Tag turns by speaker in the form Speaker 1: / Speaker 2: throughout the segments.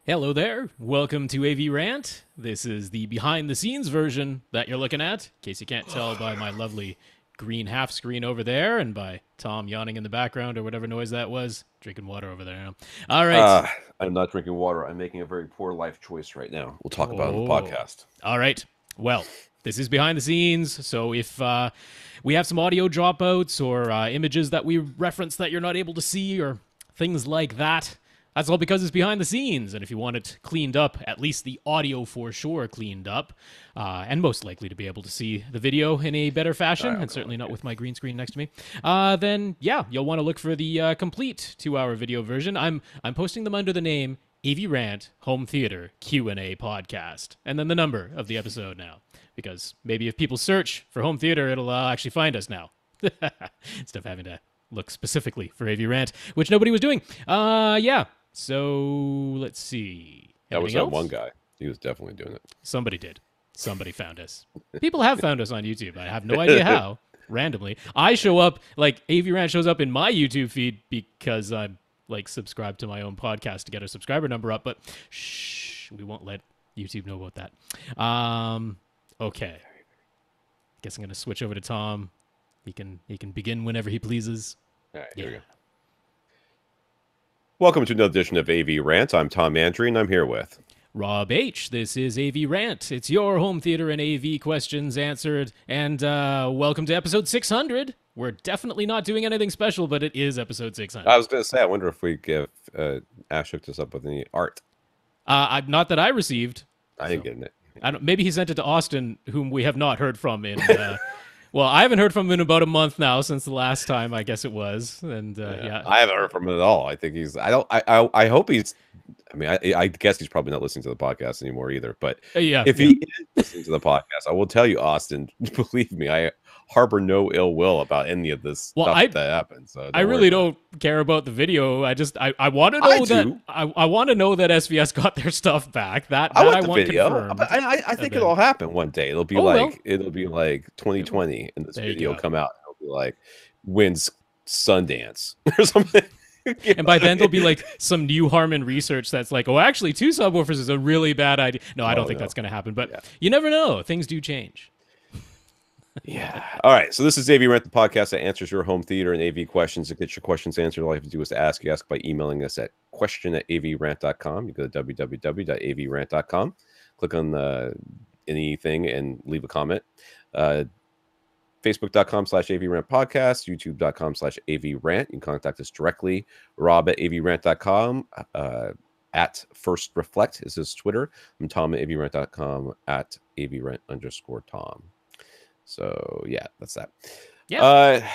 Speaker 1: Hello there. Welcome to AV Rant. This is the behind the scenes version that you're looking at, in case you can't tell by my lovely green half screen over there and by Tom yawning in the background or whatever noise that was. Drinking water over there now. All right.
Speaker 2: I'm not drinking water. I'm making a very poor life choice right now. We'll talk about it on the
Speaker 1: Oh.
Speaker 2: podcast.
Speaker 1: All right. Well, this is behind the scenes. So if we have some audio dropouts or images that we reference that you're not able to see or things like that, that's all because it's behind the scenes. And if you want it cleaned up, at least the audio for sure cleaned up, and most likely to be able to see the video in a better fashion, and certainly not with my green screen next to me, then yeah, you'll want to look for the complete 2-hour video version. I'm posting them under the name AV Rant Home Theater Q&A Podcast, and then the number of the episode now, because maybe if people search for home theater, it'll actually find us now, instead of having to look specifically for AV Rant, which nobody was doing. Yeah. So let's see.
Speaker 2: That was
Speaker 1: Anything
Speaker 2: that
Speaker 1: else?
Speaker 2: one guy. He was definitely doing it.
Speaker 1: Somebody did. Somebody found us. People have found us on YouTube. I have no idea how. Randomly, I show up like AV Rant shows up in my YouTube feed because I'm like subscribed to my own podcast to get our subscriber number up. But shh, we won't let YouTube know about that. Okay. Guess I'm gonna switch over to Tom. He can begin whenever he pleases.
Speaker 2: All right, here we go. Welcome to another edition of AV Rant. I'm Tom Andry, and I'm here with
Speaker 1: Rob H. This is AV Rant. It's your home theater and AV questions answered. And welcome to episode 600. We're definitely not doing anything special, but it is episode 600.
Speaker 2: I was going to say, I wonder if we give Ash hooked us up with any art.
Speaker 1: Not that I received.
Speaker 2: I ain't getting it.
Speaker 1: Maybe he sent it to Austin, whom we have not heard from in... well, I haven't heard from him in about a month now since the last time, I guess it was. And yeah.
Speaker 2: I haven't heard from him at all. I think he's... I hope he's... I mean, I guess he's probably not listening to the podcast anymore either. But if he is listening to the podcast, I will tell you, Austin, believe me, I harbor no ill will about any of this stuff that happens. So
Speaker 1: I really don't care about the video. I want to know that I want to know that SVS got their stuff back. That I want
Speaker 2: video.
Speaker 1: Confirmed.
Speaker 2: I think it'll happen one day. It'll be it'll be like 2020, and this video will come out. It'll be like wins Sundance or something.
Speaker 1: And by then there'll be like some new Harman research that's like, oh, actually 2 subwoofers is a really bad idea. No, I don't think that's going to happen, but you never know. Things do change.
Speaker 2: Yeah. All right. So this is AV Rant, the podcast that answers your home theater and AV questions. To get your questions answered, all you have to do is to ask. You ask by emailing us at question@avrant.com. You go to www.avrant.com, click on anything and leave a comment. Facebook.com/AVRant podcast, YouTube.com/AVRant. You can contact us directly. Rob at AVRant.com, at First Reflect is his Twitter. I'm Tom at AVRant.com, at AVRant_Tom. So yeah, that's that. Yeah.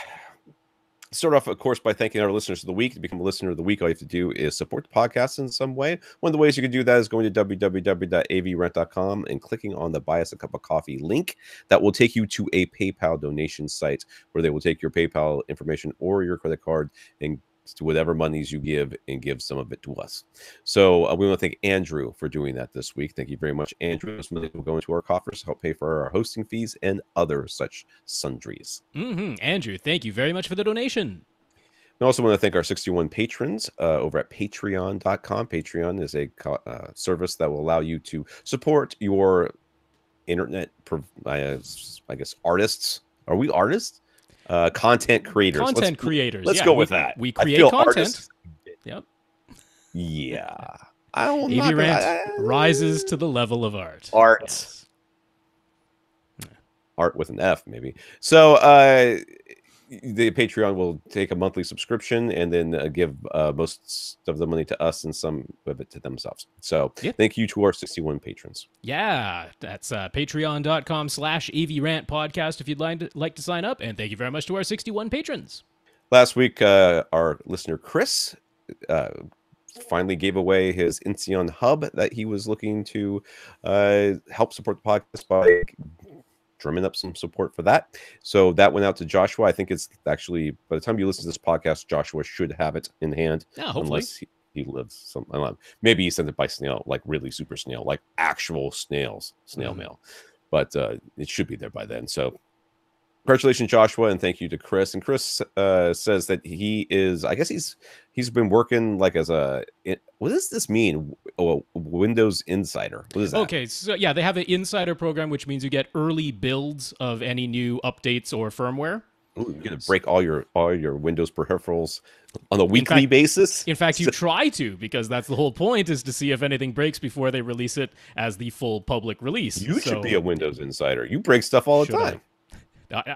Speaker 2: Start off, of course, by thanking our listeners of the week. To become a listener of the week, all you have to do is support the podcast in some way. One of the ways you can do that is going to www.avrant.com and clicking on the Buy Us a Cup of Coffee link. That will take you to a PayPal donation site where they will take your PayPal information or your credit card and to whatever monies you give and give some of it to us. So we want to thank Andrew for doing that this week. Thank you very much, Andrew. This money will go into our coffers to help pay for our hosting fees and other such sundries.
Speaker 1: Andrew, thank you very much for the donation.
Speaker 2: I also want to thank our 61 patrons over at patreon.com. Patreon is a service that will allow you to support your internet, I guess, artists. Are we artists? Content creators. Let's go with that.
Speaker 1: We create content. Yep.
Speaker 2: Yeah.
Speaker 1: AV Rant rises to the level of art.
Speaker 2: Yes. Art with an F, maybe. So the Patreon will take a monthly subscription and then give most of the money to us and some of it to themselves. So thank you to our 61 patrons.
Speaker 1: Yeah, that's patreon.com/AVRant podcast if you'd like to sign up. And thank you very much to our 61 patrons.
Speaker 2: Last week, our listener Chris finally gave away his Inceon hub that he was looking to help support the podcast by drumming up some support for that. So that went out to Joshua. I think it's actually, by the time you listen to this podcast, Joshua should have it in hand.
Speaker 1: Yeah, hopefully.
Speaker 2: Unless he lives some, I don't know, maybe he sent it by snail, like really super snail, like actual snail mail. But it should be there by then. So Congratulations, Joshua, and thank you to Chris. And Chris says that he is, I guess he's been working like as a, what does this mean? Oh, a Windows Insider. What is that?
Speaker 1: Okay, so yeah, they have an insider program, which means you get early builds of any new updates or firmware.
Speaker 2: Ooh, you're gonna break all your Windows peripherals on a weekly basis.
Speaker 1: In fact, you try to, because that's the whole point, is to see if anything breaks before they release it as the full public release.
Speaker 2: You should be a Windows Insider. You break stuff all the time.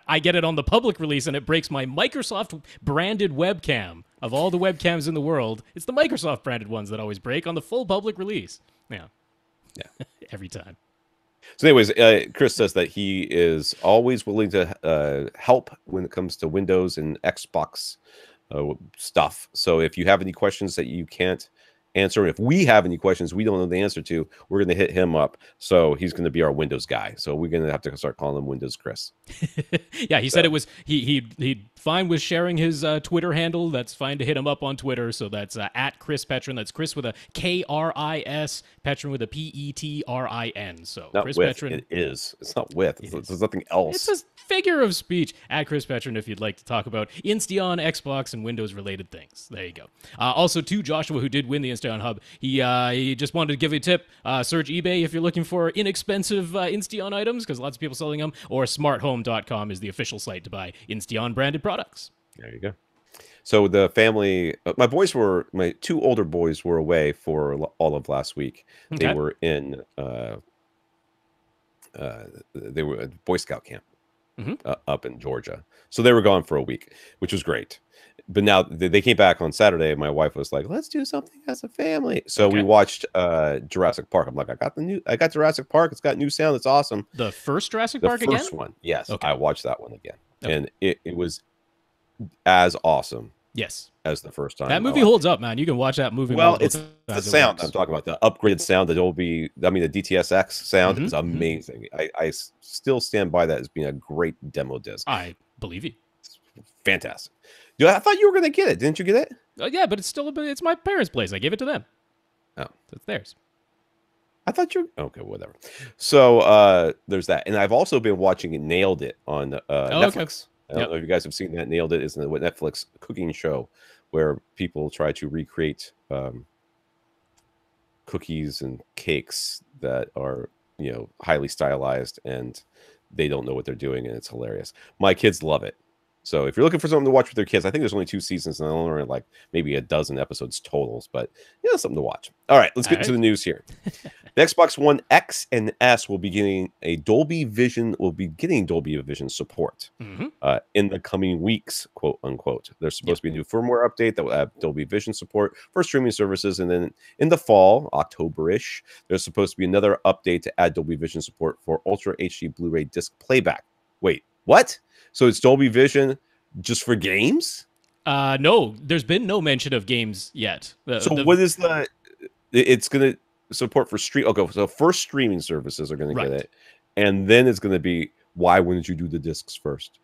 Speaker 1: I get it on the public release, and it breaks my Microsoft branded webcam. Of all the webcams in the world, it's the Microsoft branded ones that always break on the full public release. Yeah. Every time.
Speaker 2: So anyways, Chris says that he is always willing to help when it comes to Windows and Xbox stuff. So if you have any questions that you can't answer, if we have any questions we don't know the answer to, we're going to hit him up. So he's going to be our Windows guy. So we're going to have to start calling him Windows Chris.
Speaker 1: Yeah, he said it was he'd fine with sharing his Twitter handle. That's fine to hit him up on Twitter. So that's at Chris Petrin. That's Chris with a K-R-I-S, Petrin with a P-E-T-R-I-N. So
Speaker 2: not
Speaker 1: Chris
Speaker 2: with,
Speaker 1: Petrin.
Speaker 2: it is. It's not with. There's nothing else.
Speaker 1: It's a figure of speech. At Chris Petrin, if you'd like to talk about Insteon, Xbox, and Windows related things. There you go. Also, to Joshua, who did win the Insteon Hub, he just wanted to give you a tip. Search eBay if you're looking for inexpensive Insteon items, because lots of people selling them, or smarthome.com is the official site to buy Insteon branded products.
Speaker 2: There you go. So the family, my two older boys were away for all of last week.
Speaker 1: Okay.
Speaker 2: They were in, they were at Boy Scout camp up in Georgia. So they were gone for a week, which was great. But now they came back on Saturday, and my wife was like, "Let's do something as a family." So we watched Jurassic Park. I'm like, I got Jurassic Park. It's got new sound. It's awesome.
Speaker 1: The first Jurassic Park again?
Speaker 2: The first one, yes.
Speaker 1: Okay.
Speaker 2: I watched that one again, and it was as awesome.
Speaker 1: Yes,
Speaker 2: as the first time.
Speaker 1: That movie holds up, man. You can watch that movie.
Speaker 2: Well, it's the sound I'm talking about. The upgraded sound, the DTSX sound is amazing. I still stand by that as being a great demo disc.
Speaker 1: I believe you.
Speaker 2: It's fantastic. I thought you were going to get it. Didn't you get it?
Speaker 1: Yeah, but it's my parents' place. I gave it to them.
Speaker 2: Oh.
Speaker 1: So it's theirs.
Speaker 2: I thought you were... Okay, whatever. So there's that. And I've also been watching Nailed It on Netflix. I don't know if you guys have seen that. Nailed It is a Netflix cooking show where people try to recreate cookies and cakes that are, highly stylized, and they don't know what they're doing, and it's hilarious. My kids love it. So if you're looking for something to watch with their kids, I think there's only 2 seasons, and only like maybe a dozen episodes totals, but something to watch. All right, let's get into the news here. The Xbox One X and S will be getting Dolby Vision support in the coming weeks, quote unquote. There's supposed to be a new firmware update that will have Dolby Vision support for streaming services, and then in the fall, October-ish, there's supposed to be another update to add Dolby Vision support for Ultra HD Blu-ray disc playback. Wait, what? So it's Dolby Vision just for games?
Speaker 1: No, there's been no mention of games yet.
Speaker 2: What is the... It's going to support for stream... Okay, so first streaming services are going to get it. And then it's going to be, why wouldn't you do the discs first?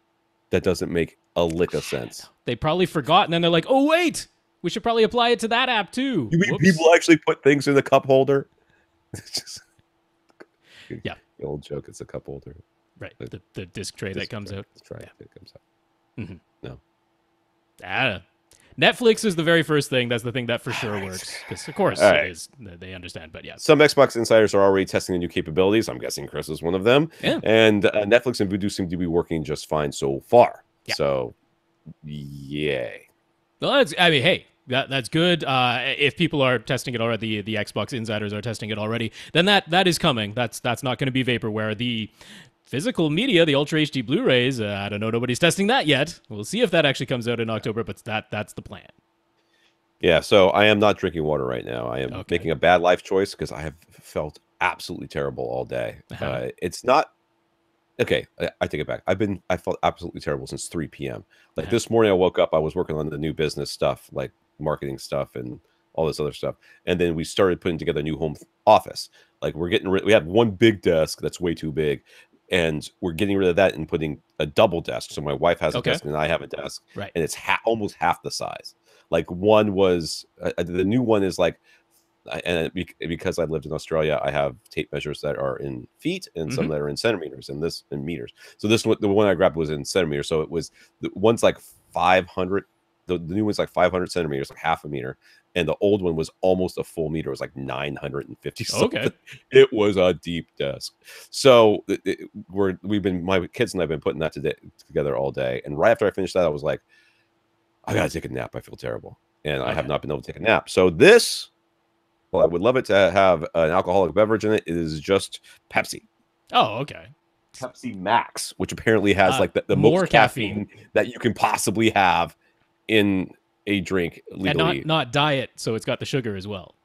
Speaker 2: That doesn't make a lick of sense.
Speaker 1: They probably forgot, and then they're like, oh, wait, we should probably apply it to that app too.
Speaker 2: You mean people actually put things in the cup holder?
Speaker 1: Yeah.
Speaker 2: The old joke, it's a cup holder.
Speaker 1: Right, the disc tray that comes out.
Speaker 2: That's right, it comes out.
Speaker 1: No. Netflix is the very first thing. That's the thing that for sure works. Because, of course, it is. They understand, but yeah.
Speaker 2: Some Xbox insiders are already testing the new capabilities. I'm guessing Chris is one of them.
Speaker 1: Yeah.
Speaker 2: And Netflix and Vudu seem to be working just fine so far.
Speaker 1: Yeah.
Speaker 2: So, yay.
Speaker 1: Well, hey, that's good. If people are testing it already, the Xbox insiders are testing it already, then that is coming. That's not going to be vaporware. The physical media, the Ultra HD Blu-rays, I don't know, nobody's testing that yet. We'll see if that actually comes out in October, but that's the plan.
Speaker 2: Yeah, so I am not drinking water right now. I am making a bad life choice because I have felt absolutely terrible all day. It's not... Okay, I take it back. I felt absolutely terrible since 3 p.m. Like this morning I woke up, I was working on the new business stuff, like marketing stuff and all this other stuff. And then we started putting together a new home office. Like we have one big desk that's way too big. And we're getting rid of that and putting a double desk. So my wife has a desk and I have a desk.
Speaker 1: Right.
Speaker 2: And it's almost half the size. Like one was, the new one is like Because I lived in Australia, I have tape measures that are in feet and some that are in centimeters, and this in meters. So this one, the one I grabbed was in centimeters. So it was the one's like 500. The new one's like 500 centimeters, like half a meter, and the old one was almost a full meter. It was like 950 something.
Speaker 1: Okay.
Speaker 2: It was a deep desk. So my kids and I've been putting that together all day. And right after I finished that, I was like, I gotta take a nap. I feel terrible, and I have not been able to take a nap. So this. Well, I would love it to have an alcoholic beverage in it. It is just Pepsi.
Speaker 1: Oh, okay.
Speaker 2: Pepsi Max, which apparently has like the
Speaker 1: more
Speaker 2: most caffeine that you can possibly have in a drink legally.
Speaker 1: And not diet, so it's got the sugar as well.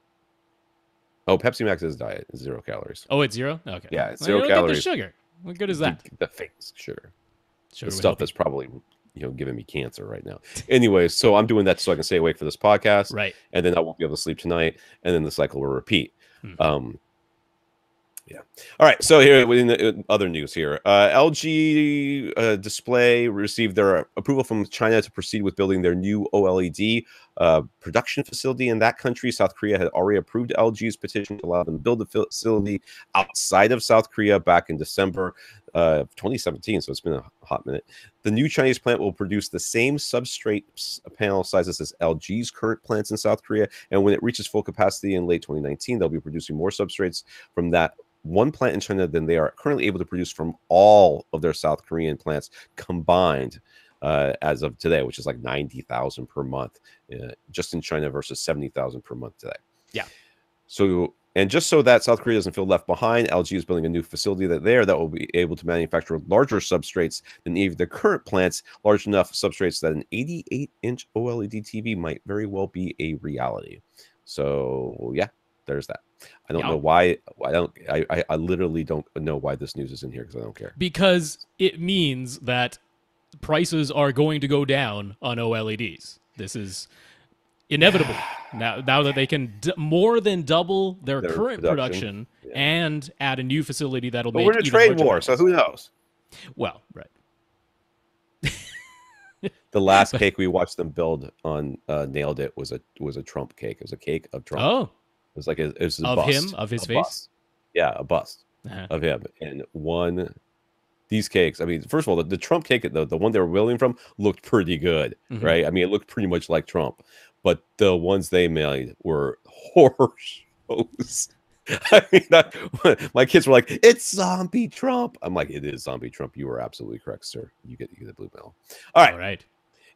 Speaker 2: Oh, Pepsi Max is diet. It's 0 calories.
Speaker 1: Oh, it's 0? Okay.
Speaker 2: Yeah, it's 0 calories.
Speaker 1: Get the sugar. What good is that?
Speaker 2: The fake sugar.
Speaker 1: Sugar
Speaker 2: the stuff that's probably giving me cancer right now. Anyway, so I'm doing that so I can stay awake for this podcast.
Speaker 1: Right.
Speaker 2: And then I won't be able to sleep tonight. And then the cycle will repeat. Yeah. All right. So here in the other news here, LG Display received their approval from China to proceed with building their new OLED production facility in that country. South Korea had already approved LG's petition to allow them to build the facility outside of South Korea back in December of 2017. So it's been a hot minute. The new Chinese plant will produce the same substrate panel sizes as LG's current plants in South Korea. And when it reaches full capacity in late 2019, they'll be producing more substrates from that one plant in China than they are currently able to produce from all of their South Korean plants combined as of today, which is like 90,000 per month just in China versus 70,000 per month today.
Speaker 1: Yeah.
Speaker 2: So, and just so that South Korea doesn't feel left behind, LG is building a new facility that will be able to manufacture larger substrates than even the current plants, large enough substrates that an 88-inch OLED TV might very well be a reality. So, yeah, there's that. I don't know why. I literally don't know why this news is in here because I don't care.
Speaker 1: Because it means that prices are going to go down on OLEDs. This is inevitable now that they can more than double their current production and add a new facility that'll make.
Speaker 2: We're in a trade war, so who knows?
Speaker 1: Well, right.
Speaker 2: The last cake we watched them build on Nailed It was a Trump cake. It was a cake of Trump.
Speaker 1: Oh.
Speaker 2: It was like it was a
Speaker 1: of
Speaker 2: bust,
Speaker 1: him, of his face.
Speaker 2: Bust. Yeah, a bust of him. And these cakes. I mean, first of all, the Trump cake, the one they were building from, looked pretty good, right? I mean, it looked pretty much like Trump, but the ones they made were horror shows. I mean, my kids were like, "It's zombie Trump." I'm like, "It is zombie Trump." You are absolutely correct, sir. You get the blue medal. All right.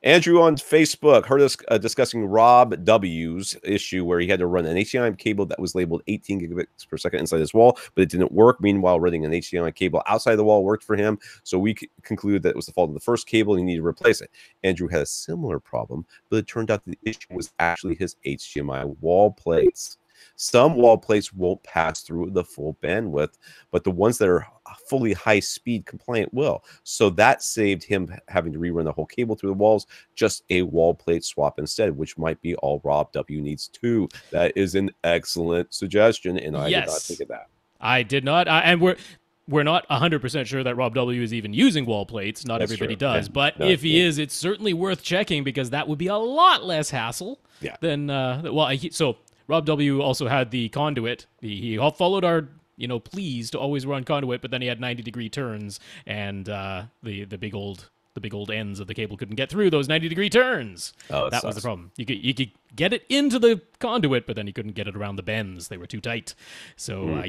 Speaker 2: Andrew on Facebook heard us discussing Rob W's issue where he had to run an HDMI cable that was labeled 18 gigabits per second inside his wall, but it didn't work. Meanwhile, running an HDMI cable outside the wall worked for him. So we concluded that it was the fault of the first cable and he needed to replace it. Andrew had a similar problem, but it turned out the issue was actually his HDMI wall plates. Some wall plates won't pass through the full bandwidth, but the ones that are fully high-speed compliant will. So that saved him having to rerun the whole cable through the walls, just a wall plate swap instead, which might be all Rob W needs too. That is an excellent suggestion, and I did not think of that.
Speaker 1: I did not, and we're not 100% sure that Rob W is even using wall plates. Not everybody does, but if he is, it's certainly worth checking because that would be a lot less hassle than, so Rob W also had the conduit. He followed our, pleas to always run conduit, but then he had 90-degree turns, and the big old ends of the cable couldn't get through those 90-degree turns. Oh, that was the problem. You could get it into the conduit, but then you couldn't get it around the bends. They were too tight. So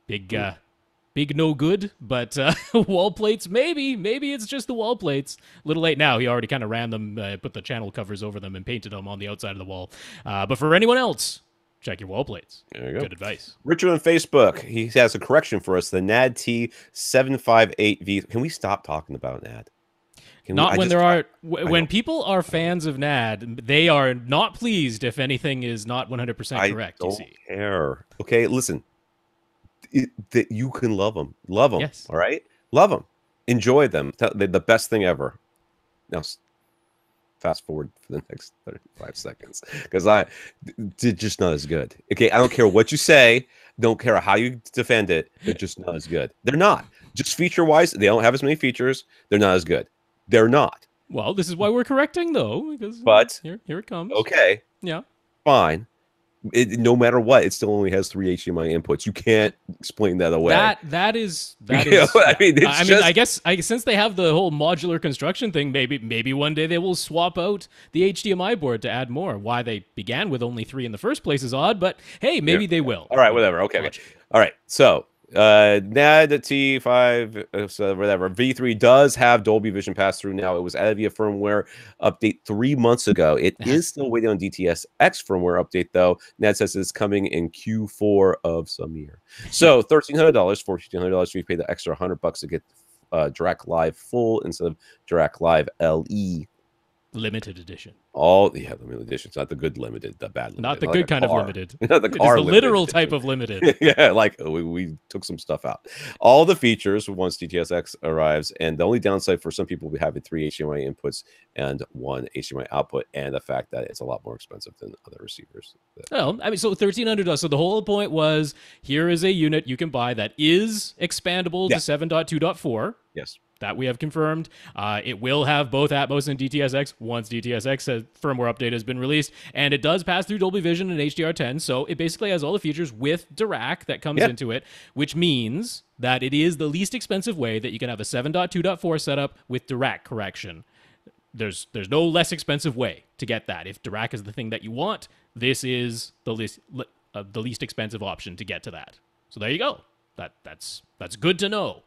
Speaker 1: big no good, but wall plates, maybe it's just the wall plates. A little late now. He already kind of ran them, put the channel covers over them and painted them on the outside of the wall. But for anyone else, check your wall plates. There you go. Good advice.
Speaker 2: Richard on Facebook, he has a correction for us. The NAD T758V. Can we stop talking about NAD?
Speaker 1: When people are fans of NAD, they are not pleased if anything is not 100% correct.
Speaker 2: I don't care. Okay, listen. That you can love them. Love them. Yes. All right? Love them. Enjoy them. They're the best thing ever. Now, fast forward for the next 35 seconds because they're just not as good. Okay, I don't care what you say. Don't care how you defend it. They're just not as good. They're not. Just feature-wise, they don't have as many features. They're not as good. They're not.
Speaker 1: Well, this is why we're correcting, though. Because
Speaker 2: but
Speaker 1: here it comes.
Speaker 2: Okay.
Speaker 1: Yeah.
Speaker 2: Fine. no matter what, it still only has 3 HDMI inputs. You can't explain that away.
Speaker 1: That is
Speaker 2: I mean,
Speaker 1: I guess since they have the whole modular construction thing, maybe one day they will swap out the HDMI board to add more. Why they began with only 3 in the first place is odd, but hey, maybe they will.
Speaker 2: All right, whatever. Okay. All right. So NAD T5, so whatever. V3 does have Dolby Vision pass through now. It was added via firmware update 3 months ago. It is still waiting on DTS X firmware update though. NAD says it's coming in Q4 of some year. So $1,300, $1,400. We pay the extra $100 to get Direct Live Full instead of Direct Live LE.
Speaker 1: Limited edition.
Speaker 2: Limited editions, not the good limited, the bad limited.
Speaker 1: Not the good kind of limited.
Speaker 2: The car
Speaker 1: the literal type of limited.
Speaker 2: Yeah, like we took some stuff out. All the features once DTSX arrives, and the only downside for some people will be having 3 HDMI inputs and 1 HDMI output, and the fact that it's a lot more expensive than other receivers.
Speaker 1: Well, I mean, so $1,300. So the whole point was, here is a unit you can buy that is expandable to 7.2.4.
Speaker 2: Yes.
Speaker 1: That we have confirmed. It will have both Atmos and DTSX once DTSX firmware update has been released, and it does pass through Dolby Vision and HDR10, so it basically has all the features with Dirac that comes into it, which means that it is the least expensive way that you can have a 7.2.4 setup with Dirac correction. There's no less expensive way to get that. If Dirac is the thing that you want, this is the least expensive option to get to that. So there you go. That's good to know.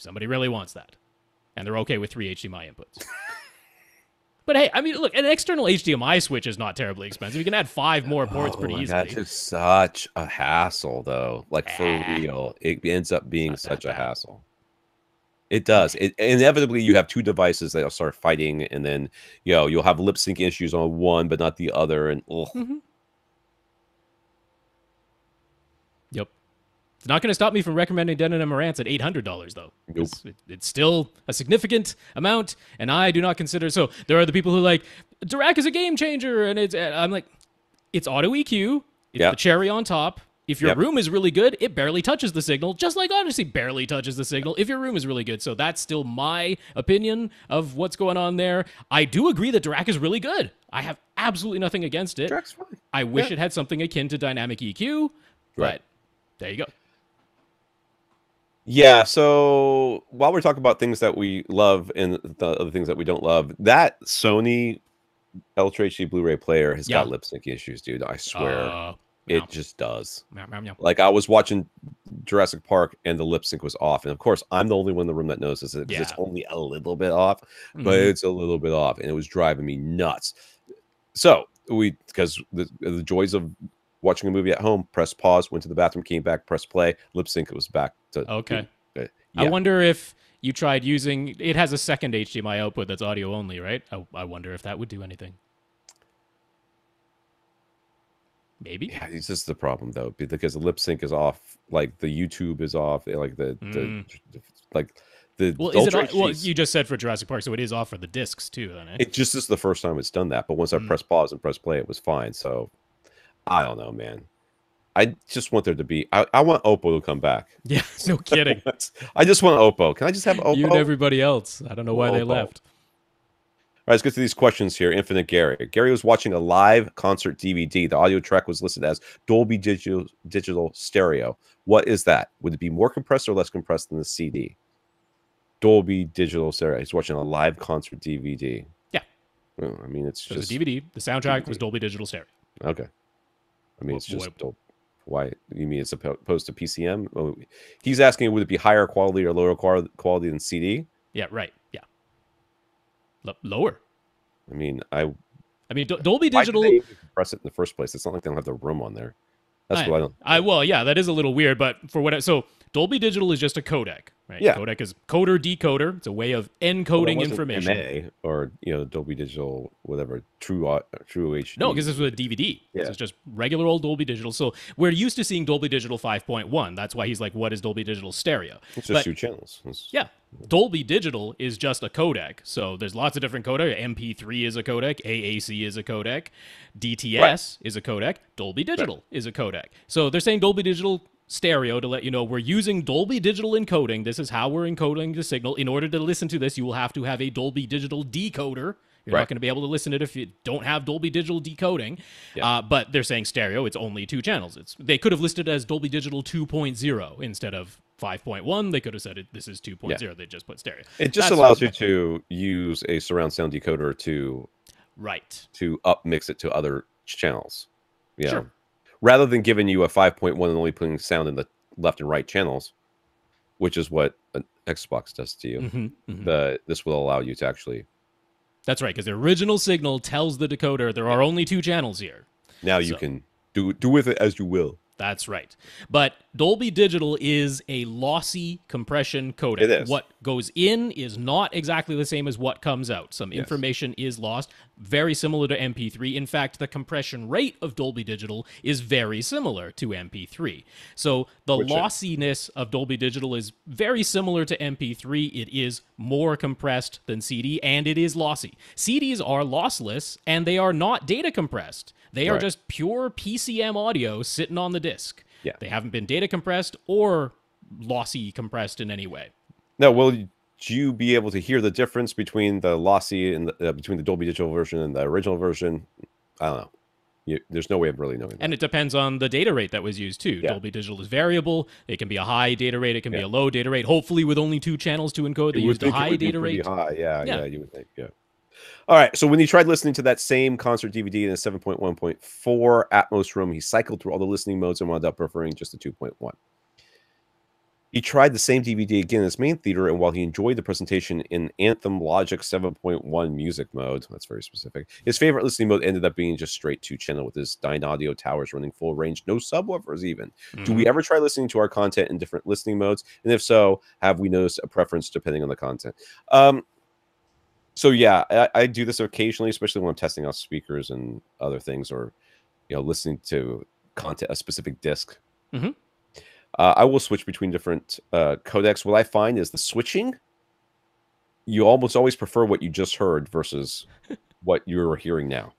Speaker 1: Somebody really wants that. And they're okay with 3 HDMI inputs. But hey, I mean, look, an external HDMI switch is not terribly expensive. You can add 5 more ports pretty easily.
Speaker 2: That's just such a hassle, though. Like, for real. It ends up being such a hassle. It does. Inevitably, you have 2 devices that will start fighting, and then, you'll have lip sync issues on one, but not the other, and
Speaker 1: Yep. It's not going to stop me from recommending Den and Marantz at $800, though.
Speaker 2: Nope.
Speaker 1: It's still a significant amount, and I do not consider... So there are the people who are like, Dirac is a game changer, and I'm like, it's auto EQ, it's the cherry on top. If your room is really good, it barely touches the signal, just like Odyssey barely touches the signal if your room is really good. So that's still my opinion of what's going on there. I do agree that Dirac is really good. I have absolutely nothing against it.
Speaker 2: Dirac's fine.
Speaker 1: I wish it had something akin to dynamic EQ, but there you go.
Speaker 2: Yeah, so while we're talking about things that we love and the other things that we don't love, that Sony Ultra HD Blu-ray player has got lip sync issues, dude. I swear. It just does. Like, I was watching Jurassic Park and the lip sync was off. And of course, I'm the only one in the room that knows this. It's only a little bit off, but it's a little bit off. And it was driving me nuts. So because the joys of watching a movie at home, press pause, went to the bathroom, came back, press play, lip sync, it was back to...
Speaker 1: Okay. I wonder if you tried using... It has a second HDMI output that's audio only, right? I wonder if that would do anything. Maybe.
Speaker 2: Yeah, it's just the problem, though, because the lip sync is off, like the YouTube is off, like the
Speaker 1: well, is it? Well, you just said for Jurassic Park, so it is off for the discs too, then.
Speaker 2: It just is the first time it's done that, but once I press pause and press play, it was fine. So I don't know, man. I just want there to be. I want Oppo to come back.
Speaker 1: Yeah, no kidding.
Speaker 2: I just want Oppo. Can I just have Oppo?
Speaker 1: You and everybody else. I don't know why they left.
Speaker 2: All right, let's get to these questions here. Infinite Gary. Gary was watching a live concert DVD. The audio track was listed as Dolby Digital Stereo. What is that? Would it be more compressed or less compressed than the CD? Dolby Digital Stereo. He's watching a live concert DVD.
Speaker 1: Yeah.
Speaker 2: Well, I mean, it's just
Speaker 1: a DVD. The soundtrack was Dolby Digital Stereo.
Speaker 2: Okay. I mean, it's just why you mean it's opposed to PCM? Oh, he's asking, would it be higher quality or lower quality than CD?
Speaker 1: Yeah, right. Yeah. Lower.
Speaker 2: I mean,
Speaker 1: Dolby Digital.
Speaker 2: Why did they compress it in the first place? It's not like they don't have the room on there. That's what I don't.
Speaker 1: Well, yeah, that is a little weird, but for what? So Dolby Digital is just a codec, right?
Speaker 2: Yeah.
Speaker 1: Codec is coder decoder. It's a way of encoding information.
Speaker 2: MA or Dolby Digital, whatever, True HD.
Speaker 1: No, because this was a DVD.
Speaker 2: Yeah.
Speaker 1: So it's just regular old Dolby Digital. So we're used to seeing Dolby Digital 5.1. That's why he's like, what is Dolby Digital Stereo?
Speaker 2: It's just 2 channels.
Speaker 1: Yeah. Dolby Digital is just a codec. So there's lots of different codec. MP3 is a codec. AAC is a codec. DTS is a codec. Dolby Digital is a codec. So they're saying Dolby Digital Stereo to let you know we're using Dolby Digital encoding. This is how we're encoding the signal. In order to listen to this, you will have to have a Dolby Digital decoder. You're not going to be able to listen to it if you don't have Dolby Digital decoding.
Speaker 2: Yeah.
Speaker 1: But they're saying stereo, it's only 2 channels. They could have listed it as Dolby Digital 2.0 instead of 5.1. They could have said this is 2.0.
Speaker 2: Yeah.
Speaker 1: They just put stereo.
Speaker 2: It just allows you to use a surround sound decoder to up mix it to other channels. Yeah.
Speaker 1: Sure.
Speaker 2: Rather than giving you a 5.1 and only putting sound in the left and right channels, which is what an Xbox does to you. This will allow you to actually.
Speaker 1: That's right, because the original signal tells the decoder there are only 2 channels here.
Speaker 2: Now you can do with it as you will.
Speaker 1: That's right. But Dolby Digital is a lossy compression codec.
Speaker 2: It is.
Speaker 1: What goes in is not exactly the same as what comes out. Some information is lost, very similar to MP3. In fact, the compression rate of Dolby Digital is very similar to MP3. So the lossiness of Dolby Digital is very similar to MP3. It is more compressed than CD, and it is lossy. CDs are lossless, and they are not data compressed. They are just pure PCM audio sitting on the disc.
Speaker 2: Yeah.
Speaker 1: They haven't been data compressed or lossy compressed in any way.
Speaker 2: Now, will you be able to hear the difference between the lossy and between the Dolby Digital version and the original version? I don't know. There's no way of really knowing that.
Speaker 1: And it depends on the data rate that was used, too.
Speaker 2: Yeah.
Speaker 1: Dolby Digital is variable. It can be a high data rate. It can be a low data rate. Hopefully, with only 2 channels to encode, they used a high data rate.
Speaker 2: High. Yeah, you would think, All right, so when he tried listening to that same concert DVD in a 7.1.4 Atmos room, he cycled through all the listening modes and wound up preferring just the 2.1. He tried the same DVD again in his main theater, and while he enjoyed the presentation in Anthem Logic 7.1 music mode, that's very specific, his favorite listening mode ended up being just straight 2-channel with his 9 audio towers running full range, no subwoofers even. Do we ever try listening to our content in different listening modes? And if so, have we noticed a preference depending on the content? So yeah, I do this occasionally, especially when I'm testing out speakers and other things, or listening to content, a specific disc. I will switch between different codecs. What I find is the switching, you almost always prefer what you just heard versus what you're hearing now.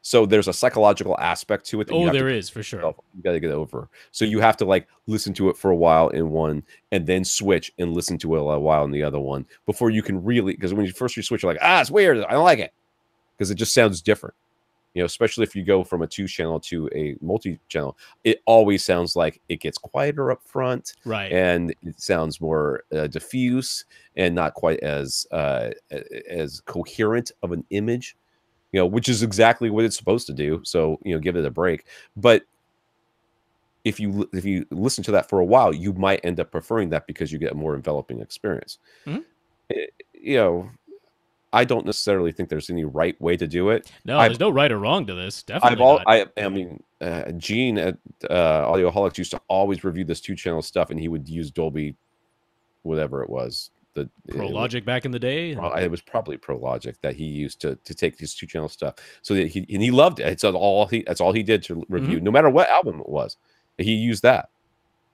Speaker 2: So there's a psychological aspect to it. That
Speaker 1: there is, for sure.
Speaker 2: You got to get over. So you have to listen to it for a while in one, and then switch and listen to it a while in the other one before you can really. Because when you switch, you're like, it's weird. I don't like it because it just sounds different. Especially if you go from a 2-channel to a multi-channel, it always sounds like it gets quieter up front,
Speaker 1: right?
Speaker 2: And it sounds more diffuse and not quite as coherent of an image. Which is exactly what it's supposed to do. So, give it a break. But if you listen to that for a while, you might end up preferring that because you get a more enveloping experience. I don't necessarily think there's any right way to do it.
Speaker 1: No, there's no right or wrong to this. Definitely not.
Speaker 2: Gene at Audioholics used to always review this 2-channel stuff, and he would use Dolby, whatever it was.
Speaker 1: Logic back in the day.
Speaker 2: It was probably Logic that he used to take his 2-channel stuff. So that he loved it. That's all he did to review, no matter what album it was. He used that.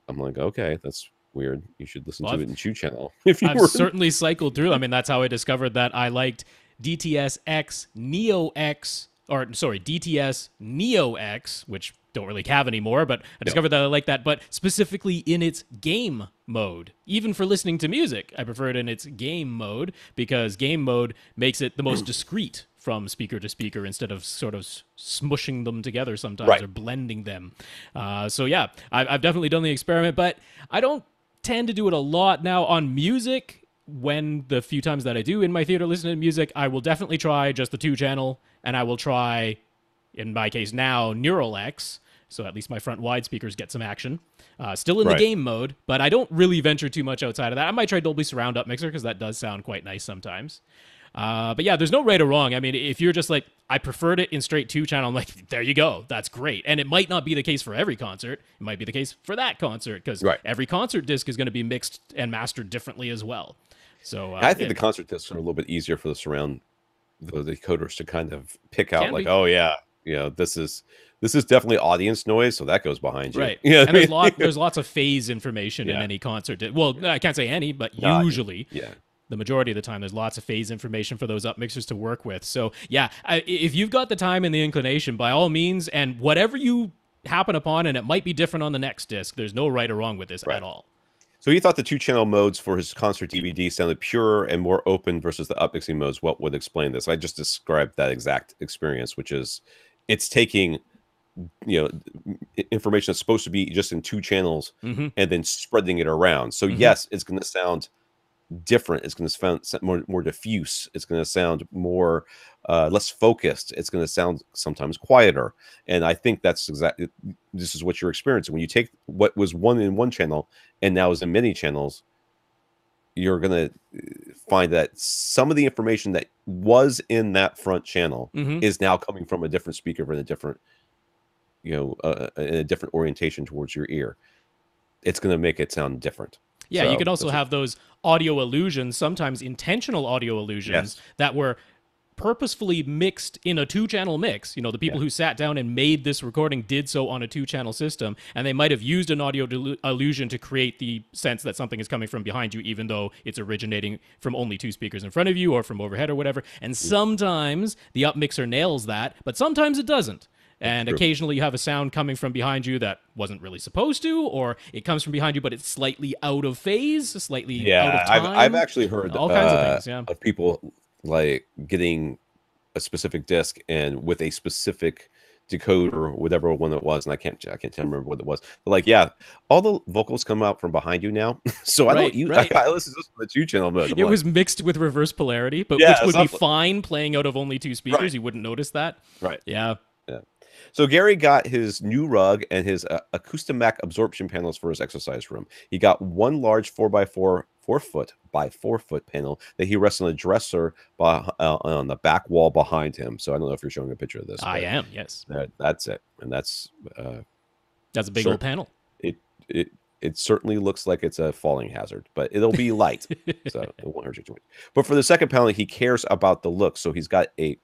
Speaker 2: I'm like, okay, that's weird. You should listen to it in 2-channel.
Speaker 1: I've certainly cycled through. I mean, that's how I discovered that I liked DTS X Neo X, DTS Neo X, which don't really have anymore, but I discovered that I like that, but specifically in its game mode. Even for listening to music, I prefer it in its game mode because game mode makes it the most discreet from speaker to speaker instead of sort of smushing them together sometimes or blending them. So yeah, I've definitely done the experiment, but I don't tend to do it a lot now on music. When the few times that I do in my theater listen to music, I will definitely try just the 2-channel, and I will try, in my case now, Neural X, so at least my front wide speakers get some action. Still in the game mode, but I don't really venture too much outside of that. I might try Dolby Surround Up Mixer because that does sound quite nice sometimes. But yeah, there's no right or wrong. I mean, if you're just like, I preferred it in straight 2-channel, I'm like, there you go. That's great. And it might not be the case for every concert. It might be the case for that concert because every concert disc is going to be mixed and mastered differently as well. So
Speaker 2: I think the concert discs are a little bit easier for the decoders to kind of pick out this is definitely audience noise, so that goes behind you.
Speaker 1: Right. Yeah, and there's lots of phase information in any concert. Well, I can't say any, but usually. Yeah. The majority of the time, there's lots of phase information for those up mixers to work with. So, yeah, if you've got the time and the inclination, by all means, and whatever you happen upon, and it might be different on the next disc, there's no right or wrong with this at all.
Speaker 2: So he thought the 2-channel modes for his concert DVD sounded purer and more open versus the upmixing modes. What would explain this? I just described that exact experience, which is it's taking information that's supposed to be just in 2 channels
Speaker 1: Mm-hmm.
Speaker 2: and then spreading it around. So yes, it's going to sound different. It's going to sound more diffuse. It's going to sound more less focused. It's going to sound sometimes quieter. And I think that's exactly this is what you're experiencing when you take what was in one channel and now is in many channels. You're going to find that some of the information that was in that front channel is now coming from a different speaker in a different in a different orientation towards your ear. It's going to make it sound different.
Speaker 1: Yeah,
Speaker 2: So,
Speaker 1: you could also have those audio illusions, sometimes intentional audio illusions that were purposefully mixed in a 2-channel mix. You know, the people who sat down and made this recording did so on a 2-channel system, and they might have used an audio illusion to create the sense that something is coming from behind you, even though it's originating from only 2 speakers in front of you or from overhead or whatever. And sometimes the upmixer nails that, but sometimes it doesn't. And occasionally you have a sound coming from behind you that wasn't really supposed to, or it comes from behind you, but it's slightly out of phase, slightly out of time.
Speaker 2: I've actually heard
Speaker 1: all kinds of things,
Speaker 2: of people like getting a specific disc and with a specific decoder, whatever one it was, and I can't remember what it was. But like, yeah, all the vocals come out from behind you now, so I don't use. I listen to this with the 2-channel mode.
Speaker 1: It was mixed with reverse polarity, but which would be fine playing out of only 2 speakers. You wouldn't notice that,
Speaker 2: right?
Speaker 1: Yeah.
Speaker 2: So Gary got his new rug and his Acoustimac absorption panels for his exercise room. He got one large 4x4 4-foot by 4-foot panel that he rests on a dresser on the back wall behind him. So I don't know if you're showing a picture of this.
Speaker 1: I am, yes.
Speaker 2: That's it, and that's
Speaker 1: a big old panel.
Speaker 2: It certainly looks like it's a falling hazard, but it'll be light, so it won't hurt your joint. But for the second panel, he cares about the look, so he got a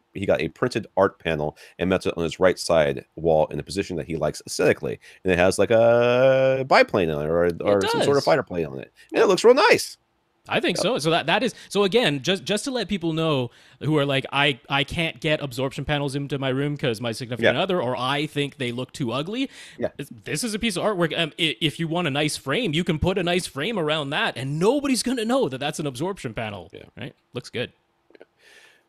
Speaker 2: printed art panel and mounted it on his right side wall in a position that he likes aesthetically, and it has like a biplane on it or some sort of fighter plane on it, and it looks real nice.
Speaker 1: I think so. So that is so again, just to let people know who are like, I can't get absorption panels into my room because my significant other or I think they look too ugly. Yeah. This is a piece of artwork. If you want a nice frame, you can put a nice frame around that, and nobody's gonna know that that's an absorption panel. Yeah. Right? Looks good.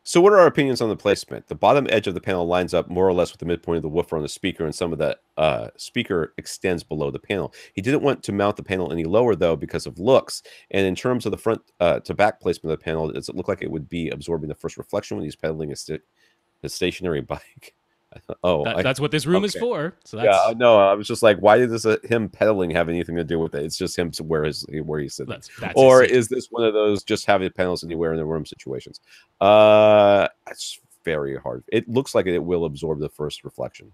Speaker 2: So what are our opinions on the placement? The bottom edge of the panel lines up more or less with the midpoint of the woofer on the speaker, and some of the speaker extends below the panel. He didn't want to mount the panel any lower, though, because of looks. And in terms of the front to back placement of the panel, does it look like it would be absorbing the first reflection when he's pedaling a stationary bike?
Speaker 1: That's what this room is for. So that's...
Speaker 2: Yeah, no, I was just like, why did this him pedaling have anything to do with it? It's just him where he's sitting. That's or is this one of those just having panels anywhere in the room situations? It's very hard. It looks like it will absorb the first reflection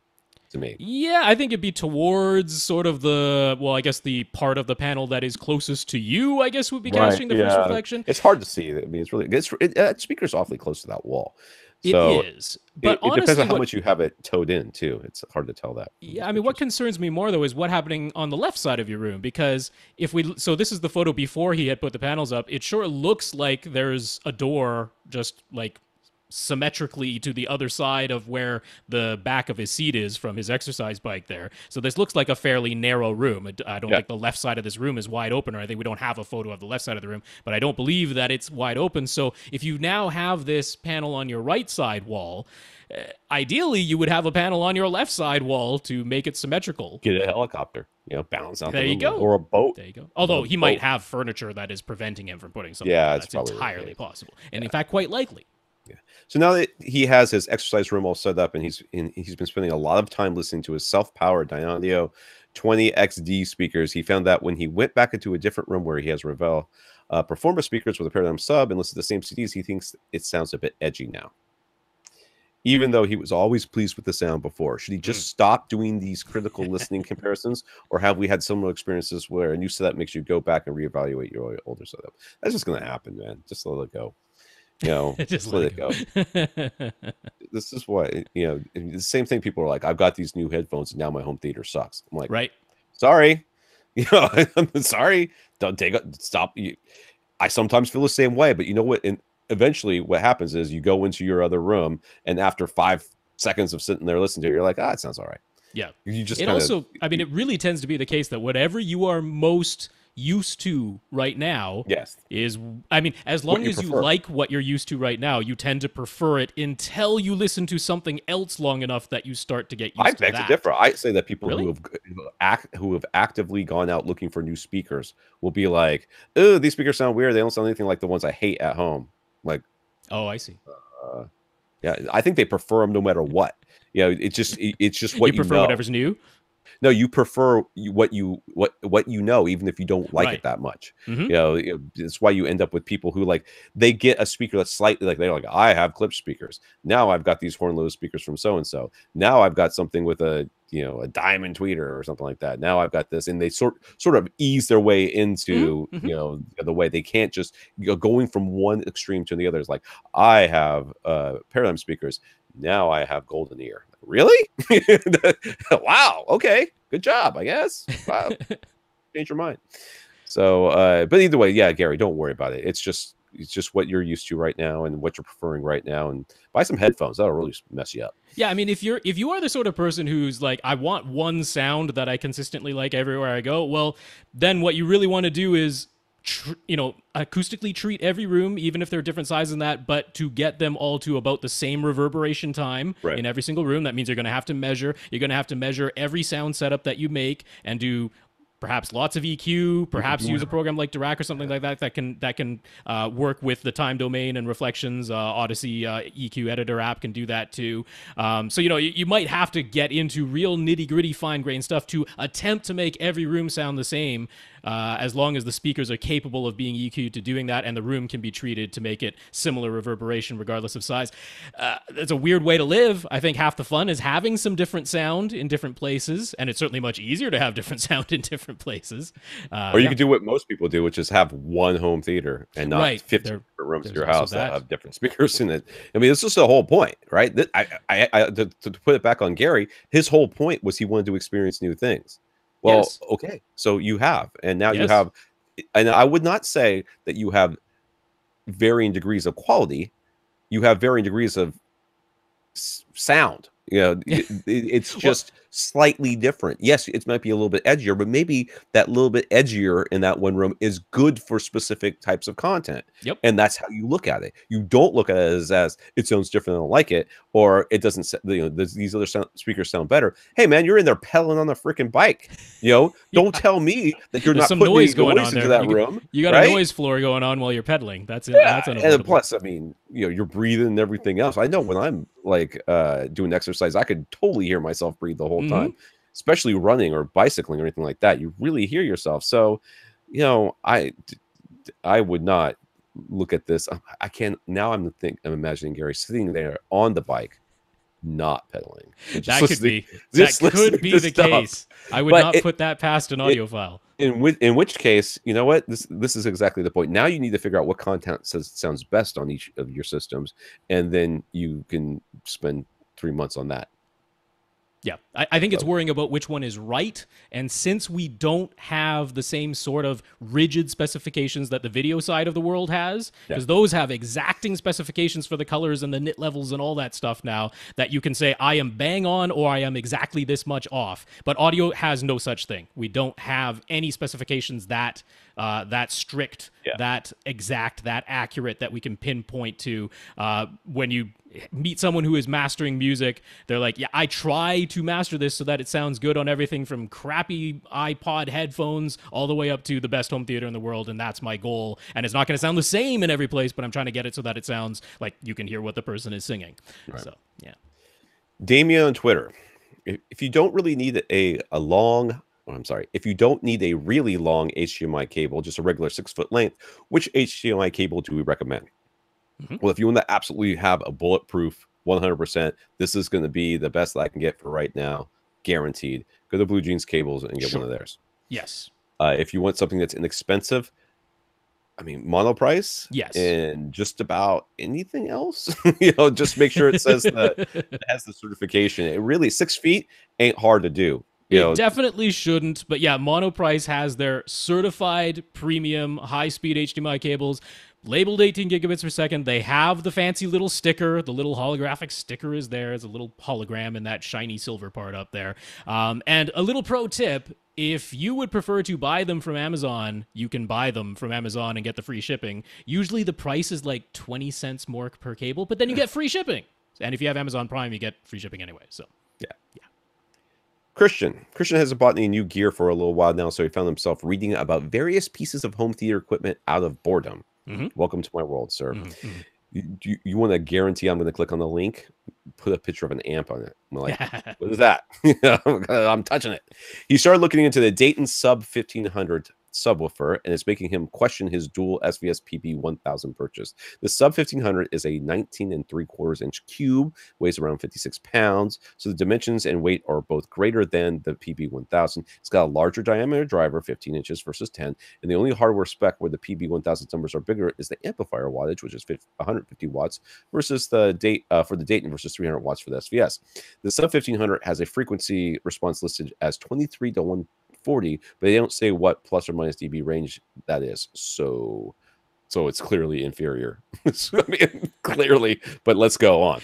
Speaker 2: to me.
Speaker 1: Yeah, I think it'd be towards sort of I guess the part of the panel that is closest to you, I guess, would be catching the first reflection.
Speaker 2: It's hard to see. I mean, that speaker's awfully close to that wall. So
Speaker 1: it is, but
Speaker 2: it depends on how much you have it towed in too. It's hard to tell that.
Speaker 1: Yeah, I mean, what concerns me more though is what's happening on the left side of your room, because so this is the photo before he had put the panels up. It sure looks like there's a door just like symmetrically to the other side of where the back of his seat is from his exercise bike there. So this looks like a fairly narrow room. I don't think the left side of this room is wide open, or I think we don't have a photo of the left side of the room, but I don't believe that it's wide open. So if you now have this panel on your right side wall, ideally you would have a panel on your left side wall to make it symmetrical.
Speaker 2: Get a helicopter, balance out
Speaker 1: there you go,
Speaker 2: or a boat.
Speaker 1: There you go. Although he might have furniture that is preventing him from putting something.
Speaker 2: Yeah,
Speaker 1: that's entirely possible, and in fact quite likely.
Speaker 2: Yeah. So now that he has his exercise room all set up, and he's been spending a lot of time listening to his self-powered Dynaudio 20XD speakers, he found that when he went back into a different room where he has Revell Performance speakers with a Paradigm sub and listened to the same CDs, he thinks it sounds a bit edgy now. Even though he was always pleased with the sound before. Should he just stop doing these critical listening comparisons, or have we had similar experiences where a new setup makes you go back and reevaluate your older setup? That's just going to happen, man. Just let it go. Just let it go. This is what the same thing. People are like, I've got these new headphones and now my home theater sucks. I'm like,
Speaker 1: right,
Speaker 2: sorry, I'm sorry, don't stop. I sometimes feel the same way, but you know what? And eventually what happens is you go into your other room, and after 5 seconds of sitting there listening to it, you're like, it sounds all right.
Speaker 1: Yeah.
Speaker 2: You just
Speaker 1: I mean, it really tends to be the case that whatever you are most used to right now
Speaker 2: Yes.
Speaker 1: is, I mean, as long as you like what you're used to right now, you tend to prefer it until you listen to something else long enough that you start to get used to that.
Speaker 2: I beg to differ. I say that people
Speaker 1: Really?
Speaker 2: who have actively gone out looking for new speakers will be like, "Oh, these speakers sound weird. They don't sound anything like the ones I hate at home." Like,
Speaker 1: oh, I see.
Speaker 2: Yeah, I think they prefer them no matter what. You know, it's just what
Speaker 1: you prefer
Speaker 2: know.
Speaker 1: whatever's new.
Speaker 2: No, you prefer what you know, even if you don't like it that much.
Speaker 1: Mm-hmm.
Speaker 2: You know, it's why you end up with people who like they get a speaker that's slightly like they're like, I have clip speakers. Now I've got these horn-low speakers from so and so. Now I've got something with a a diamond tweeter or something like that. Now I've got this, and they sort of ease their way into the way they can't just going from one extreme to the other. Is like I have paradigm speakers. Now I have golden ear. Really? Wow. Okay. Good job, I guess. Wow. Change your mind. So, but either way, yeah, Gary, don't worry about it. It's just what you're used to right now and what you're preferring right now. And buy some headphones. That'll really mess you up.
Speaker 1: Yeah, I mean, if you are the sort of person who's like, I want one sound that I consistently like everywhere I go, well, then what you really want to do is acoustically treat every room, even if they're different sizes than that, but to get them all to about the same reverberation time in every single room. That means you're going to have to measure. You're going to have to measure every sound setup that you make and do perhaps lots of EQ, perhaps use a program like Dirac or something like that that can work with the time domain and reflections. Odyssey EQ editor app can do that too. So you might have to get into real nitty gritty fine grained stuff to attempt to make every room sound the same. As long as the speakers are capable of being EQ'd to doing that, and the room can be treated to make it similar reverberation regardless of size. It's a weird way to live. I think half the fun is having some different sound in different places, and it's certainly much easier to have different sound in different places.
Speaker 2: Or you could do what most people do, which is have one home theater and not 50 different rooms in your house that have different speakers in it. I mean, it's just the whole point, right? To put it back on Gary, his whole point was he wanted to experience new things. Well, okay, so you have, and now you have, and I would not say that you have varying degrees of quality. You have varying degrees of sound. It's just slightly different. Yes, it might be a little bit edgier, but maybe that little bit edgier in that one room is good for specific types of content.
Speaker 1: Yep.
Speaker 2: And that's how you look at it. You don't look at it as it sounds different, I don't like it, or it doesn't, these other speakers sound better. Hey man, you're in there pedaling on the freaking bike. Don't tell me that you're
Speaker 1: There's
Speaker 2: not
Speaker 1: some
Speaker 2: putting
Speaker 1: noise going
Speaker 2: noise
Speaker 1: on
Speaker 2: into
Speaker 1: there.
Speaker 2: that room.
Speaker 1: You got a noise floor going on while you're pedaling. That's it.
Speaker 2: Yeah,
Speaker 1: that's
Speaker 2: and plus, I mean, you're breathing and everything else. I know when I'm like doing exercise, I could totally hear myself breathe the whole time, especially running or bicycling or anything like that. You really hear yourself. So, I would not look at this. I can't now. I'm imagining Gary sitting there on the bike, not pedaling.
Speaker 1: That could be the case. I would not put that past an audiophile.
Speaker 2: In which case, you know what? This is exactly the point. Now you need to figure out what content sounds best on each of your systems, and then you can spend 3 months on that.
Speaker 1: Yeah, I think it's worrying about which one is right. And since we don't have the same sort of rigid specifications that the video side of the world has, because those have exacting specifications for the colors and the nit levels and all that stuff now, that you can say, I am bang on or I am exactly this much off. But audio has no such thing. We don't have any specifications that strict, that exact, that accurate, that we can pinpoint to. When you meet someone who is mastering music, they're like, yeah, I try to master this so that it sounds good on everything from crappy iPod headphones all the way up to the best home theater in the world, and that's my goal. And it's not going to sound the same in every place, but I'm trying to get it so that it sounds like you can hear what the person is singing. Right. So, yeah.
Speaker 2: Damien on Twitter, if you don't really need if you don't need a really long HDMI cable, just a regular 6-foot length, which HDMI cable do we recommend? Well, if you want to absolutely have a bulletproof 100%, this is going to be the best that I can get for right now, guaranteed. Go to Blue Jeans Cables and get one of theirs.
Speaker 1: Yes.
Speaker 2: If you want something that's inexpensive, I mean, monoprice.
Speaker 1: Yes.
Speaker 2: And just about anything else, just make sure it says that it has the certification. It really 6 feet ain't hard to do.
Speaker 1: It definitely shouldn't, but yeah, Monoprice has their certified premium high-speed HDMI cables. labeled 18 gigabits per second. They have the fancy little sticker. The little holographic sticker is there. It's a little hologram in that shiny silver part up there. And a little pro tip, if you would prefer to buy them from Amazon, you can buy them from Amazon and get the free shipping. Usually the price is like 20 cents more per cable, but then you get free shipping. And if you have Amazon Prime, you get free shipping anyway. So,
Speaker 2: yeah. Christian hasn't bought any new gear for a little while now, so he found himself reading about various pieces of home theater equipment out of boredom. Welcome to my world, sir. You want a guarantee I'm going to click on the link, put a picture of an amp on it. I'm like, what is that? I'm touching it. He started looking into the Dayton Sub 1500 subwoofer, and it's making him question his dual SVS PB 1000 purchase. The Sub 1500 is a 19 3/4 inch cube, weighs around 56 pounds, so the dimensions and weight are both greater than the PB 1000. It's got a larger diameter driver, 15 inches versus 10, and the only hardware spec where the PB 1000 numbers are bigger is the amplifier wattage, which is 150 watts versus the for the Dayton versus 300 watts for the SVS. The Sub 1500 has a frequency response listed as 23 to 140, but they don't say what plus or minus dB range that is. So it's clearly inferior. I mean, clearly, but let's go on.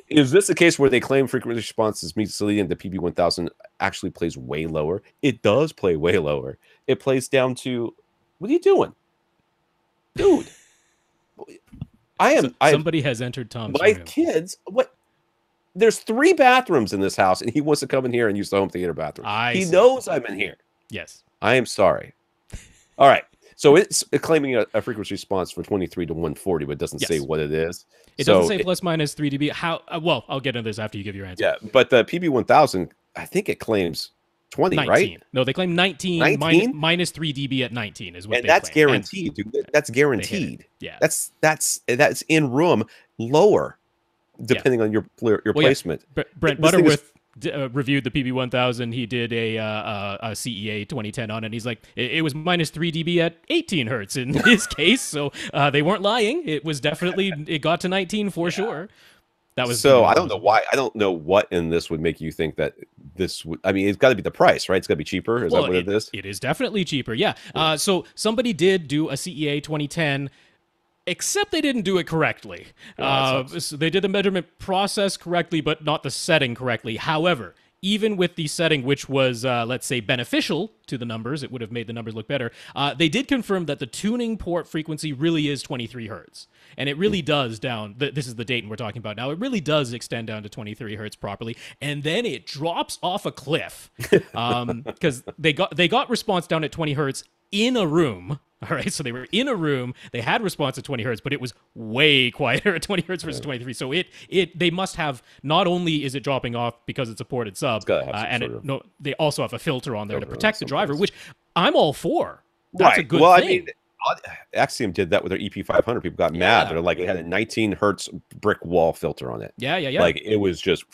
Speaker 2: Is this a case where they claim frequency response is misleading? The PB 1000 actually plays way lower. It does play way lower. It plays down to, what are you doing, dude?
Speaker 1: Somebody has entered Tom's
Speaker 2: my
Speaker 1: room.
Speaker 2: Kids. What? There's 3 bathrooms in this house, and he wants to come in here and use the home theater bathroom. He knows I'm in here.
Speaker 1: Yes.
Speaker 2: I am sorry. All right. So it's claiming a frequency response for 23 to 140, but it doesn't say what it is.
Speaker 1: It doesn't say plus minus 3 dB. How? Well, I'll get into this after you give your answer.
Speaker 2: Yeah, but the PB 1000, I think it claims 20,
Speaker 1: 19.
Speaker 2: right?
Speaker 1: No, they claim 19, minus 3 dB at 19 is what
Speaker 2: and
Speaker 1: they
Speaker 2: that's
Speaker 1: claim.
Speaker 2: guaranteed, dude. That's guaranteed.
Speaker 1: Yeah.
Speaker 2: That's in room lower, depending on your placement.
Speaker 1: Yeah. Brent Butterworth reviewed the PB 1000. He did a CEA 2010 on it. And he's like, it was minus 3 dB at 18 hertz in his case. So they weren't lying. It was definitely, it got to 19 for sure. That was
Speaker 2: so I don't know why. I don't know what in this would make you think that this would. I mean, it's got to be the price, right? It's got to be cheaper. Is that what it is?
Speaker 1: It is definitely cheaper. Yeah. So somebody did do a CEA 2010. Except they didn't do it correctly. So they did the measurement process correctly, but not the setting correctly. However, even with the setting, which was, let's say, beneficial to the numbers, it would have made the numbers look better, they did confirm that the tuning port frequency really is 23 hertz. And it really does down, this is the Dayton we're talking about now, it really does extend down to 23 hertz properly. And then it drops off a cliff. Because they got response down at 20 hertz in a room. All right, so they were in a room. They had response at 20 hertz, but it was way quieter at 20 hertz versus 23. So they must have, not only is it dropping off because it's a ported sub, they also have a filter on there to protect the driver, which I'm all for. That's a good thing. I mean,
Speaker 2: Axiom did that with their EP500. People got mad. They're like, it had a 19 hertz brick wall filter on it.
Speaker 1: Yeah.
Speaker 2: Like it was just.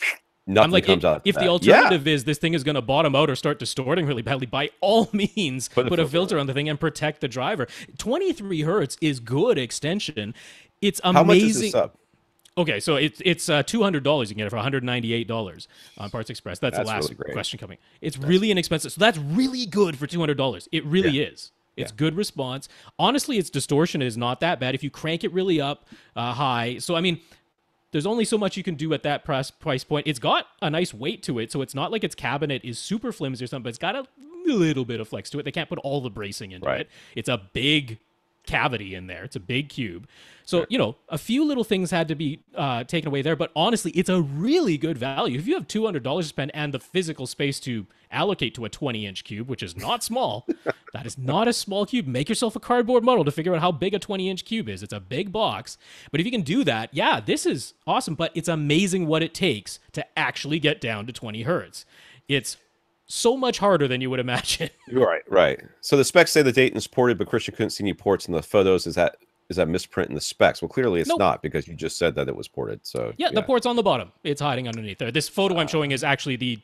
Speaker 2: Nothing comes out.
Speaker 1: If the alternative is this thing is going to bottom out or start distorting really badly, by all means, put a filter on the thing and protect the driver. 23 hertz is good extension. It's amazing.
Speaker 2: How much is this sub?
Speaker 1: Okay, so it's $200. You can get it for $198 on Parts Express. That's the last
Speaker 2: really
Speaker 1: question coming. It's really inexpensive. So that's really good for $200. It really is. It's good response. Honestly, its distortion is not that bad if you crank it really up high. So, I mean, there's only so much you can do at that price point. It's got a nice weight to it, so it's not like its cabinet is super flimsy or something, but it's got a little bit of flex to it. They can't put all the bracing into it. It's a big cavity in there. It's a big cube. So, a few little things had to be taken away there, but honestly, it's a really good value. If you have $200 to spend and the physical space to allocate to a 20-inch cube, which is not small, that is not a small cube. Make yourself a cardboard model to figure out how big a 20-inch cube is. It's a big box. But if you can do that, this is awesome, but it's amazing what it takes to actually get down to 20 hertz. It's so much harder than you would imagine.
Speaker 2: Right. So the specs say the Dayton's ported, but Christian couldn't see any ports in the photos. Is that misprint in the specs? Well, clearly it's not, because you just said that it was ported. So
Speaker 1: the port's on the bottom. It's hiding underneath there. This photo I'm showing is actually the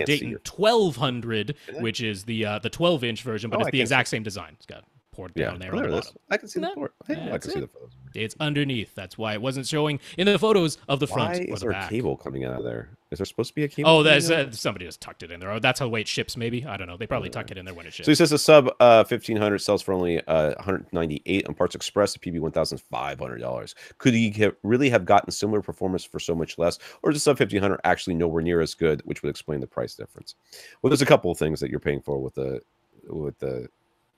Speaker 1: Dayton 1200, which is the 12-inch version, but it's the exact same design. It's got port down there on the bottom.
Speaker 2: I can see the port. I can see the photos.
Speaker 1: It's underneath. That's why it wasn't showing in the photos of the front
Speaker 2: Why
Speaker 1: or
Speaker 2: is
Speaker 1: the
Speaker 2: there
Speaker 1: back.
Speaker 2: a cable coming out of there? Is there supposed to be a cable?
Speaker 1: Oh, there's somebody just tucked it in there. Oh, that's how the way it ships, maybe. I don't know. They probably tuck it in there when it ships.
Speaker 2: So he says the sub 1500 sells for only 198 on Parts Express. The PB1000 is $500. Could he really have gotten similar performance for so much less, or is the sub 1500 actually nowhere near as good, which would explain the price difference? Well, there's a couple of things that you're paying for with the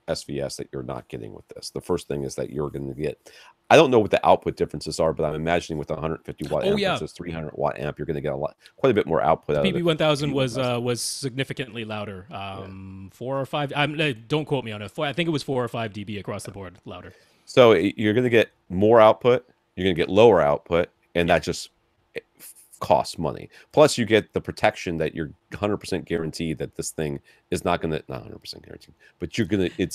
Speaker 2: SVS that you're not getting with this. The first thing is that you're going to get, I don't know what the output differences are, but I'm imagining with a 150 watt amp versus 300 watt amp, you're going to get quite a bit more output out of it.
Speaker 1: PB1000 was significantly louder, 4 or 5. Don't quote me on it. I think it was 4 or 5 dB across the board louder.
Speaker 2: So you're going to get more output, you're going to get lower output, and that just costs money. Plus, you get the protection that you're 100% guaranteed that this thing is not going to, not 100% guaranteed, but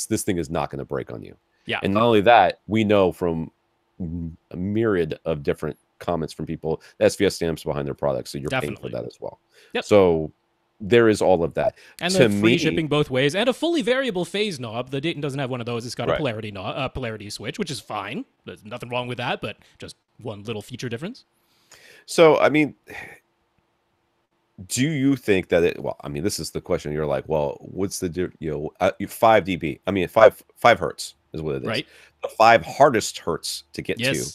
Speaker 2: this thing is not going to break on you.
Speaker 1: Yeah.
Speaker 2: And not only that, we know from a myriad of different comments from people, the SVS stamps behind their products, so you're paying for that as well.
Speaker 1: Yep.
Speaker 2: So there is all of that.
Speaker 1: And the free shipping both ways, and a fully variable phase knob. The Dayton doesn't have one of those. It's got a polarity knob, polarity switch, which is fine. There's nothing wrong with that, but just one little feature difference.
Speaker 2: So, I mean, do you think that it, well, I mean, this is the question. You're like, well, what's the, 5 dB? I mean, 5 hertz is what it is.
Speaker 1: Right.
Speaker 2: The 5 hardest hertz to get to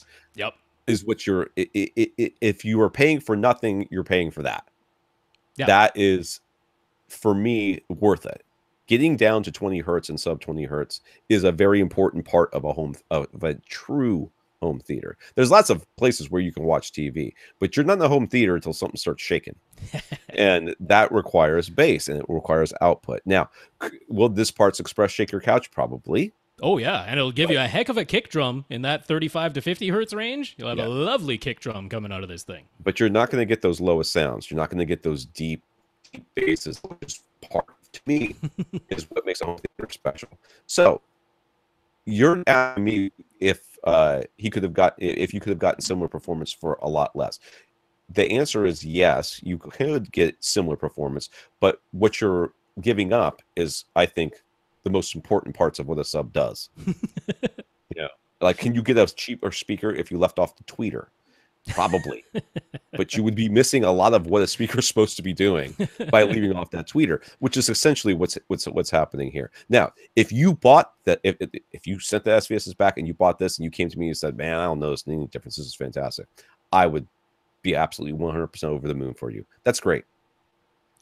Speaker 2: is what you're, if you are paying for nothing, you're paying for that. Yeah. That is, for me, worth it. Getting down to 20 hertz and sub 20 hertz is a very important part of a true home theater. There's lots of places where you can watch TV, but you're not in the home theater until something starts shaking. And that requires bass and it requires output. Now, will this Parts Express shake your couch? Probably.
Speaker 1: Oh, yeah. And it'll give you a heck of a kick drum in that 35 to 50 hertz range. You'll have a lovely kick drum coming out of this thing.
Speaker 2: But you're not going to get those lowest sounds. You're not going to get those deep basses. Which part, to me, is what makes a home theater special. So, you're asking me if you could have gotten similar performance for a lot less. The answer is yes, you could get similar performance, but what you're giving up is, I think, the most important parts of what a sub does. Like, can you get a cheaper speaker if you left off the tweeter? Probably. But you would be missing a lot of what a speaker is supposed to be doing by leaving off that tweeter, which is essentially what's happening here. Now, if you bought that, if you sent the SVSs back and you bought this and you came to me and said, man, I don't notice any difference, this is fantastic, I would be absolutely 100% over the moon for you. That's great.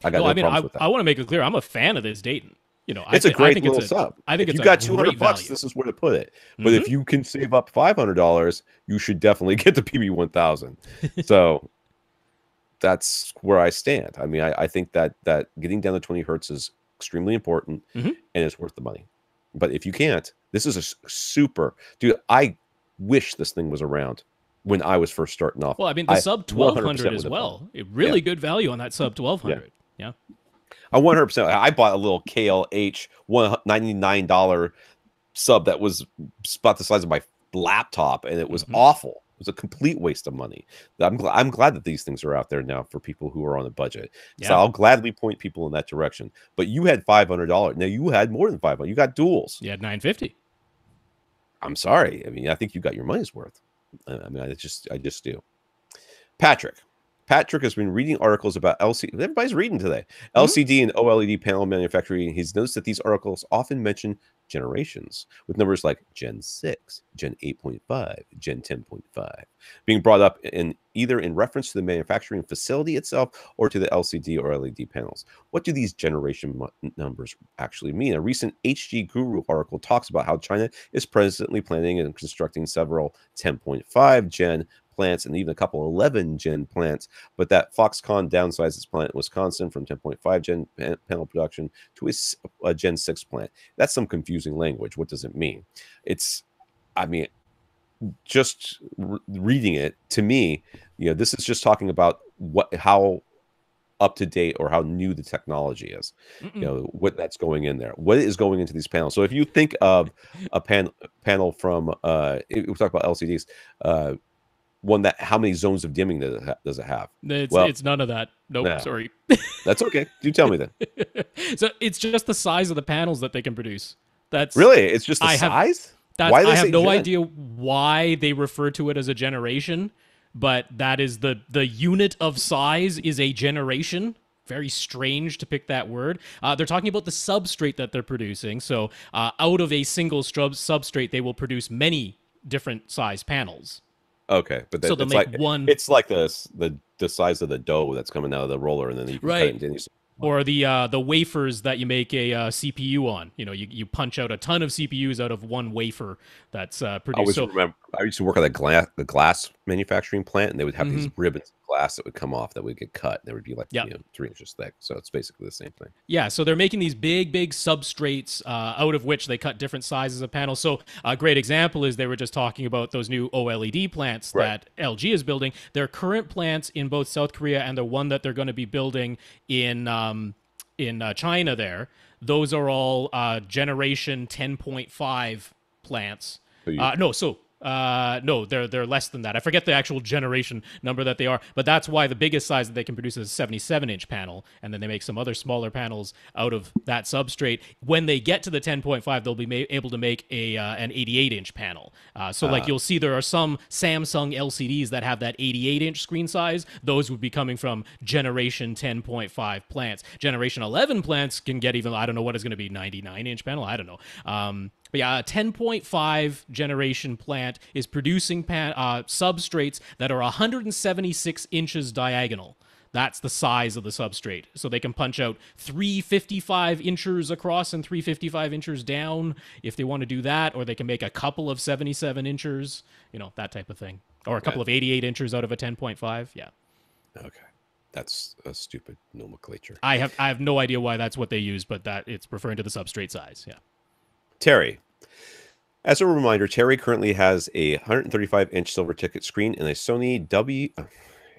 Speaker 2: I got no problems with that.
Speaker 1: I want to make it clear, I'm a fan of this Dayton.
Speaker 2: It's a great little sub.
Speaker 1: I think
Speaker 2: if you got $200, this is where to put it. But if you can save up $500, you should definitely get the PB1000. So that's where I stand. I mean, I think that getting down to 20 hertz is extremely important and it's worth the money. But if you can't, this is a super, dude, I wish this thing was around when I was first starting off.
Speaker 1: Well, I mean, the sub 1200 as well. Really good value on that sub 1200. Yeah.
Speaker 2: I 100%. I bought a little KLH $199 sub that was about the size of my laptop, and it was awful. It was a complete waste of money. I'm glad that these things are out there now for people who are on a budget. Yeah. So I'll gladly point people in that direction. But you had $500. Now you had more than $500. You got duals.
Speaker 1: You had $950.
Speaker 2: I'm sorry. I mean, I think you got your money's worth. I mean, I just do. Patrick has been reading articles about LCD. Everybody's reading today. LCD and OLED panel manufacturing. He's noticed that these articles often mention generations with numbers like Gen 6, Gen 8.5, Gen 10.5 being brought up either in reference to the manufacturing facility itself or to the LCD or LED panels. What do these generation numbers actually mean? A recent HG Guru article talks about how China is presently planning and constructing several 10.5 Gen plants and even a couple 11 Gen plants, but that Foxconn downsized its plant in Wisconsin from 10.5 Gen panel production to a Gen 6 plant. That's some confusing language. What does it mean? Just reading it, to me, this is just talking about how up to date or how new the technology is. What that's going in there, what is going into these panels. So if you think of a panel from we talk about LCDs, one that, how many zones of dimming does it have?
Speaker 1: It's none of that. Nope, sorry.
Speaker 2: That's okay. Do tell me then.
Speaker 1: So it's just the size of the panels that they can produce. That's
Speaker 2: really, it's just the size? Why do they
Speaker 1: I have
Speaker 2: say
Speaker 1: no
Speaker 2: gen?
Speaker 1: idea why they refer to it as a generation, but that is the unit of size is a generation. Very strange to pick that word. They're talking about the substrate that they're producing. So out of a single substrate, they will produce many different size panels.
Speaker 2: Okay, but
Speaker 1: So they'll
Speaker 2: it's
Speaker 1: make
Speaker 2: like
Speaker 1: one,
Speaker 2: the size of the dough that's coming out of the roller, and then you can cut it
Speaker 1: right?
Speaker 2: into any.
Speaker 1: Or the wafers that you make a CPU on. You know, you punch out a ton of CPUs out of one wafer that's
Speaker 2: I
Speaker 1: produced.
Speaker 2: always
Speaker 1: So
Speaker 2: remember I used to work at a glass manufacturing plant, and they would have these
Speaker 1: mhm.
Speaker 2: ribbons of glass that would come off that would get cut. They would be like
Speaker 1: Yeah.
Speaker 2: 3 inches thick. So it's basically the same thing.
Speaker 1: Yeah, so they're making these big substrates out of which they cut different sizes of panels. So a great example is they were just talking about those new OLED plants
Speaker 2: Right.
Speaker 1: that LG is building. Their current plants in both South Korea and the one that they're going to be building in China there, those are all generation 10.5 plants.
Speaker 2: So
Speaker 1: No, they're less than that. I forget the actual generation number that they are, but that's why the biggest size that they can produce is a 77-inch panel, and then they make some other smaller panels out of that substrate. When they get to the 10.5, they'll be able to make an 88-inch panel. So like you'll see there are some Samsung LCDs that have that 88-inch screen size. Those would be coming from generation 10.5 plants. Generation 11 plants can get even, I don't know what is going to be, 99-inch panel. I don't know. But yeah, a 10.5 generation plant is producing substrates that are 176 inches diagonal. That's the size of the substrate. So they can punch out 355 inches across and 355 inches down if they want to do that, or they can make a couple of 77 inches, that type of thing. Or a couple of 88 inches out of a 10.5. Yeah.
Speaker 2: Okay. That's a stupid nomenclature.
Speaker 1: I have no idea why that's what they use, but that it's referring to the substrate size. Yeah.
Speaker 2: Terry. As a reminder, Terry currently has a 135-inch silver ticket screen and a Sony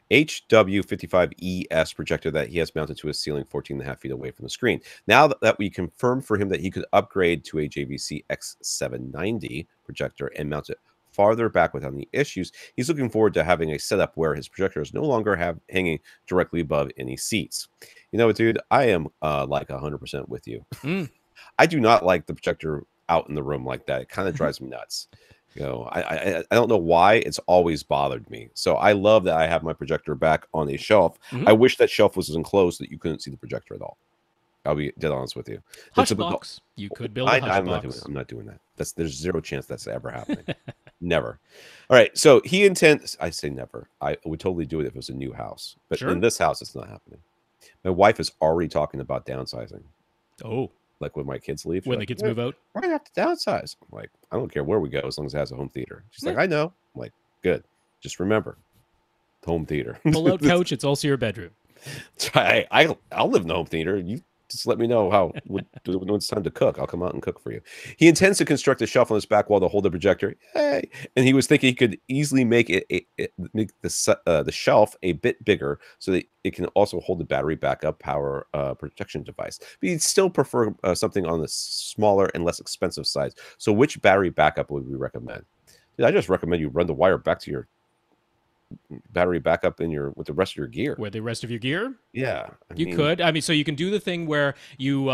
Speaker 2: HW55ES projector that he has mounted to his ceiling 14.5 feet away from the screen. Now that we confirmed for him that he could upgrade to a JVC X790 projector and mount it farther back without any issues, he's looking forward to having a setup where his projector is no longer hanging directly above any seats. You know what, dude? I am like 100% with you. I do not like the projector out in the room like that. It kind of drives me nuts. I don't know why. It's always bothered me. So I love that I have my projector back on a shelf. I wish that shelf was enclosed so that you couldn't see the projector at all. I'll be dead honest with you.
Speaker 1: Hushbox. You could build a hushbox.
Speaker 2: I'm not doing that. There's zero chance that's ever happening. Never. All right. So he intends. I say never. I would totally do it if it was a new house, but in this house, it's not happening. My wife is already talking about downsizing.
Speaker 1: Oh.
Speaker 2: Like when my kids leave.
Speaker 1: When the kids move out?
Speaker 2: We're going to have to downsize. I'm like, I don't care where we go as long as it has a home theater. She's like, I know. I'm like, good. Just remember, home theater.
Speaker 1: Pull-out couch. It's also your bedroom.
Speaker 2: I'll live in the home theater. You just let me know when it's time to cook. I'll come out and cook for you. He intends to construct a shelf on his back wall to hold the projector. Hey. And he was thinking he could easily make make the shelf a bit bigger so that it can also hold the battery backup power protection device. But he'd still prefer something on the smaller and less expensive side. So which battery backup would we recommend? Dude, I just recommend you run the wire back to your battery backup with the rest of your gear.
Speaker 1: With the rest of your gear?
Speaker 2: Yeah.
Speaker 1: You could. I mean, so you can do the thing where you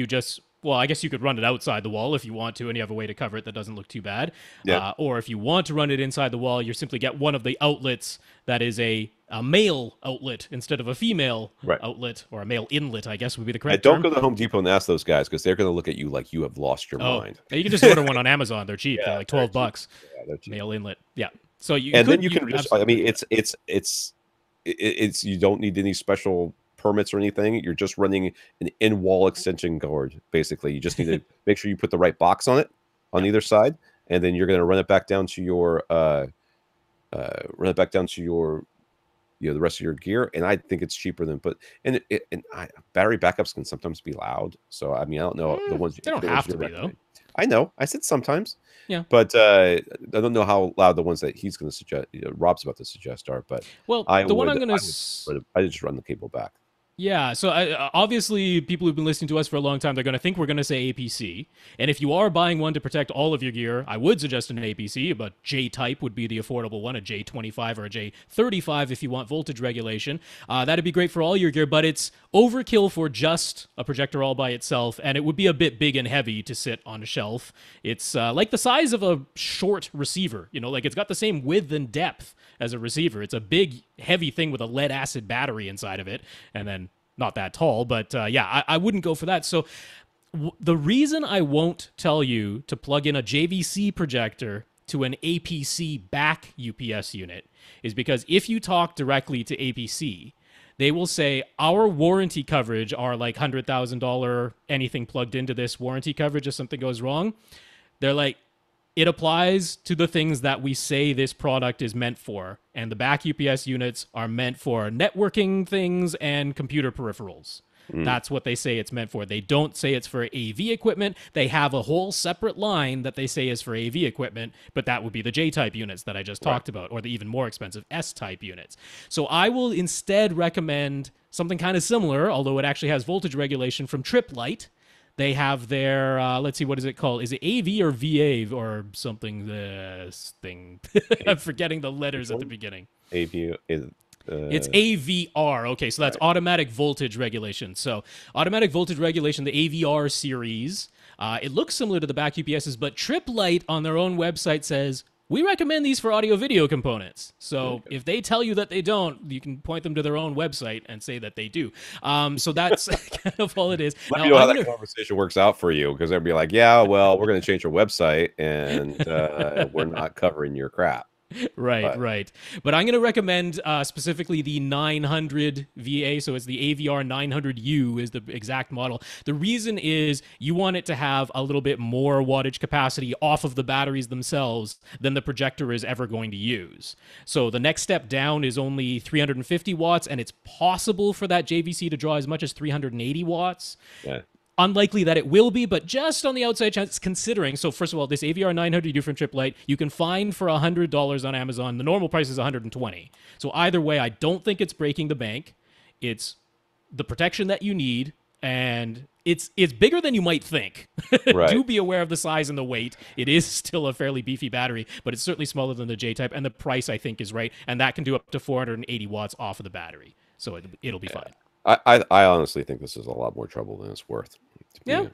Speaker 1: just, well, I guess you could run it outside the wall if you want to, and you have a way to cover it that doesn't look too bad.
Speaker 2: Yeah.
Speaker 1: Or if you want to run it inside the wall, you simply get one of the outlets that is a male outlet instead of a female outlet, or a male inlet, I guess would be the correct term.
Speaker 2: Don't go to Home Depot and ask those guys, because they're going to look at you like you have lost your mind.
Speaker 1: You can just order one on Amazon. They're cheap. They're like $12.
Speaker 2: Yeah, they're cheap.
Speaker 1: Male inlet. Yeah. So you
Speaker 2: then you can just, I mean, it's you don't need any special permits or anything. You're just running an in-wall extension cord. Basically, you just need to make sure you put the right box on it on either side, and then you're going to run it back down to your the rest of your gear. And I think it's cheaper than battery backups can sometimes be loud. So I mean, I don't know the ones
Speaker 1: they don't have to be though.
Speaker 2: I know. I said sometimes.
Speaker 1: Yeah.
Speaker 2: But I don't know how loud the ones that he's going to suggest, Rob's about to suggest are. But
Speaker 1: well, the one I'm going to,
Speaker 2: I just run the cable back.
Speaker 1: Yeah, so obviously people who've been listening to us for a long time, they're going to think we're going to say APC. And if you are buying one to protect all of your gear, I would suggest an APC, but J-type would be the affordable one, a J25 or a J35 if you want voltage regulation. That'd be great for all your gear, but it's overkill for just a projector all by itself, and it would be a bit big and heavy to sit on a shelf. It's like the size of a short receiver, like it's got the same width and depth as a receiver. It's a big, heavy thing with a lead-acid battery inside of it, and then not that tall, but I wouldn't go for that. So the reason I won't tell you to plug in a JVC projector to an APC back UPS unit is because if you talk directly to APC, they will say our warranty coverage are like $100,000 anything plugged into this warranty coverage if something goes wrong. They're like, it applies to the things that we say this product is meant for. And the back UPS units are meant for networking things and computer peripherals. That's what they say it's meant for. They don't say it's for AV equipment. They have a whole separate line that they say is for AV equipment, but that would be the J-type units that I just talked about, or the even more expensive S-type units. So I will instead recommend something kind of similar, although it actually has voltage regulation, from Trip Light. They have their, let's see, what is it called? Is it AV or VA or something? This thing. I'm forgetting the letters at the beginning.
Speaker 2: AV is...
Speaker 1: It's AVR. Okay, so that's automatic voltage regulation. So automatic voltage regulation, the AVR series, it looks similar to the back UPSs, but Trip Light on their own website says, we recommend these for audio-video components. So if they tell you that they don't, you can point them to their own website and say that they do. So that's kind of all it is.
Speaker 2: Let me know how that conversation works out for you, because they'll be like, yeah, well, we're going to change your website, and we're not covering your crap.
Speaker 1: Right. But I'm going to recommend specifically the 900 VA. So it's the AVR 900U is the exact model. The reason is you want it to have a little bit more wattage capacity off of the batteries themselves than the projector is ever going to use. So the next step down is only 350 watts, and it's possible for that JVC to draw as much as 380 watts. Yeah. Unlikely that it will be, but just on the outside chance, considering. So first of all, this AVR 900 from Trip Light, you can find for $100 on Amazon. The normal price is $120. So either way, I don't think it's breaking the bank. It's the protection that you need, and it's bigger than you might think. Right. Do be aware of the size and the weight. It is still a fairly beefy battery, but it's certainly smaller than the J-type, and the price, I think, is right, and that can do up to 480 watts off of the battery. So it'll be fine.
Speaker 2: I honestly think this is a lot more trouble than it's worth.
Speaker 1: Yeah.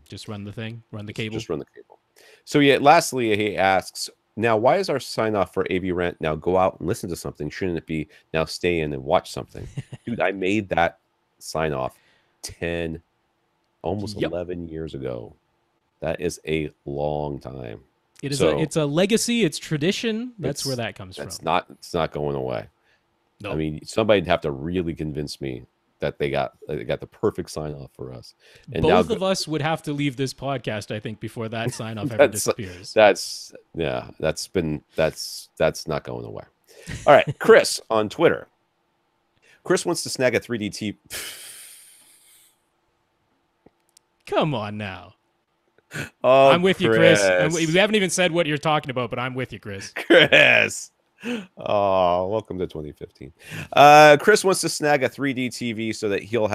Speaker 1: Just run the thing, run the cable.
Speaker 2: Just run the cable. So yeah, lastly, he asks, now why is our sign off for AV Rant now go out and listen to something? Shouldn't it be now stay in and watch something? Dude, I made that sign off 10, almost 11 years ago. That is a long time.
Speaker 1: It is it's a legacy, it's tradition. That's where that comes from.
Speaker 2: It's not going away.
Speaker 1: Nope.
Speaker 2: I mean, somebody'd have to really convince me that they got the perfect sign off for us. And
Speaker 1: both of us would have to leave this podcast, I think, before that sign off ever disappears.
Speaker 2: That's not going away. All right, Chris on Twitter. Chris wants to snag a 3D TV.
Speaker 1: Come on now.
Speaker 2: Oh,
Speaker 1: I'm with you, Chris. We haven't even said what you're talking about, but I'm with you, Chris.
Speaker 2: Chris. Oh, welcome to 2015. Chris wants to snag a 3D TV so that he'll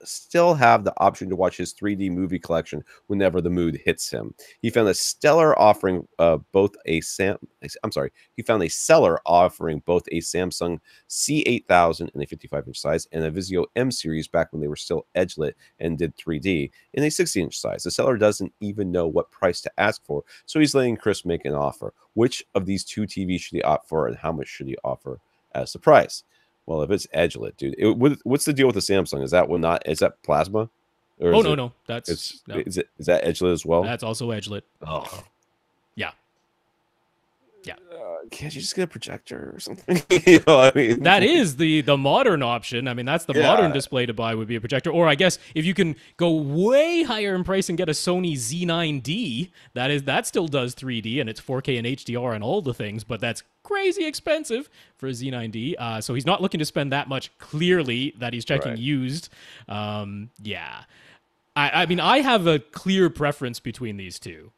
Speaker 2: still have the option to watch his 3D movie collection whenever the mood hits him. He found a seller offering both a Samsung C8000 in a 55-inch size and a Vizio M series back when they were still edge-lit and did 3D in a 60-inch size. The seller doesn't even know what price to ask for, so he's letting Chris make an offer. Which of these two TVs should he opt for, and how much should he offer as the price? Well, if it's edge-lit, dude, what's the deal with the Samsung? Is that plasma?
Speaker 1: Or no.
Speaker 2: Is that edge-lit as well?
Speaker 1: That's also edge-lit.
Speaker 2: Oh,
Speaker 1: yeah.
Speaker 2: Can't you just get a projector or something? You know what I mean?
Speaker 1: That is the modern option. I mean, that's the modern display to buy would be a projector. Or I guess if you can go way higher in price and get a Sony Z9D, that still does 3D and it's 4K and HDR and all the things, but that's crazy expensive for a Z9D. So he's not looking to spend that much, clearly, that he's checking used. I mean, I have a clear preference between these two.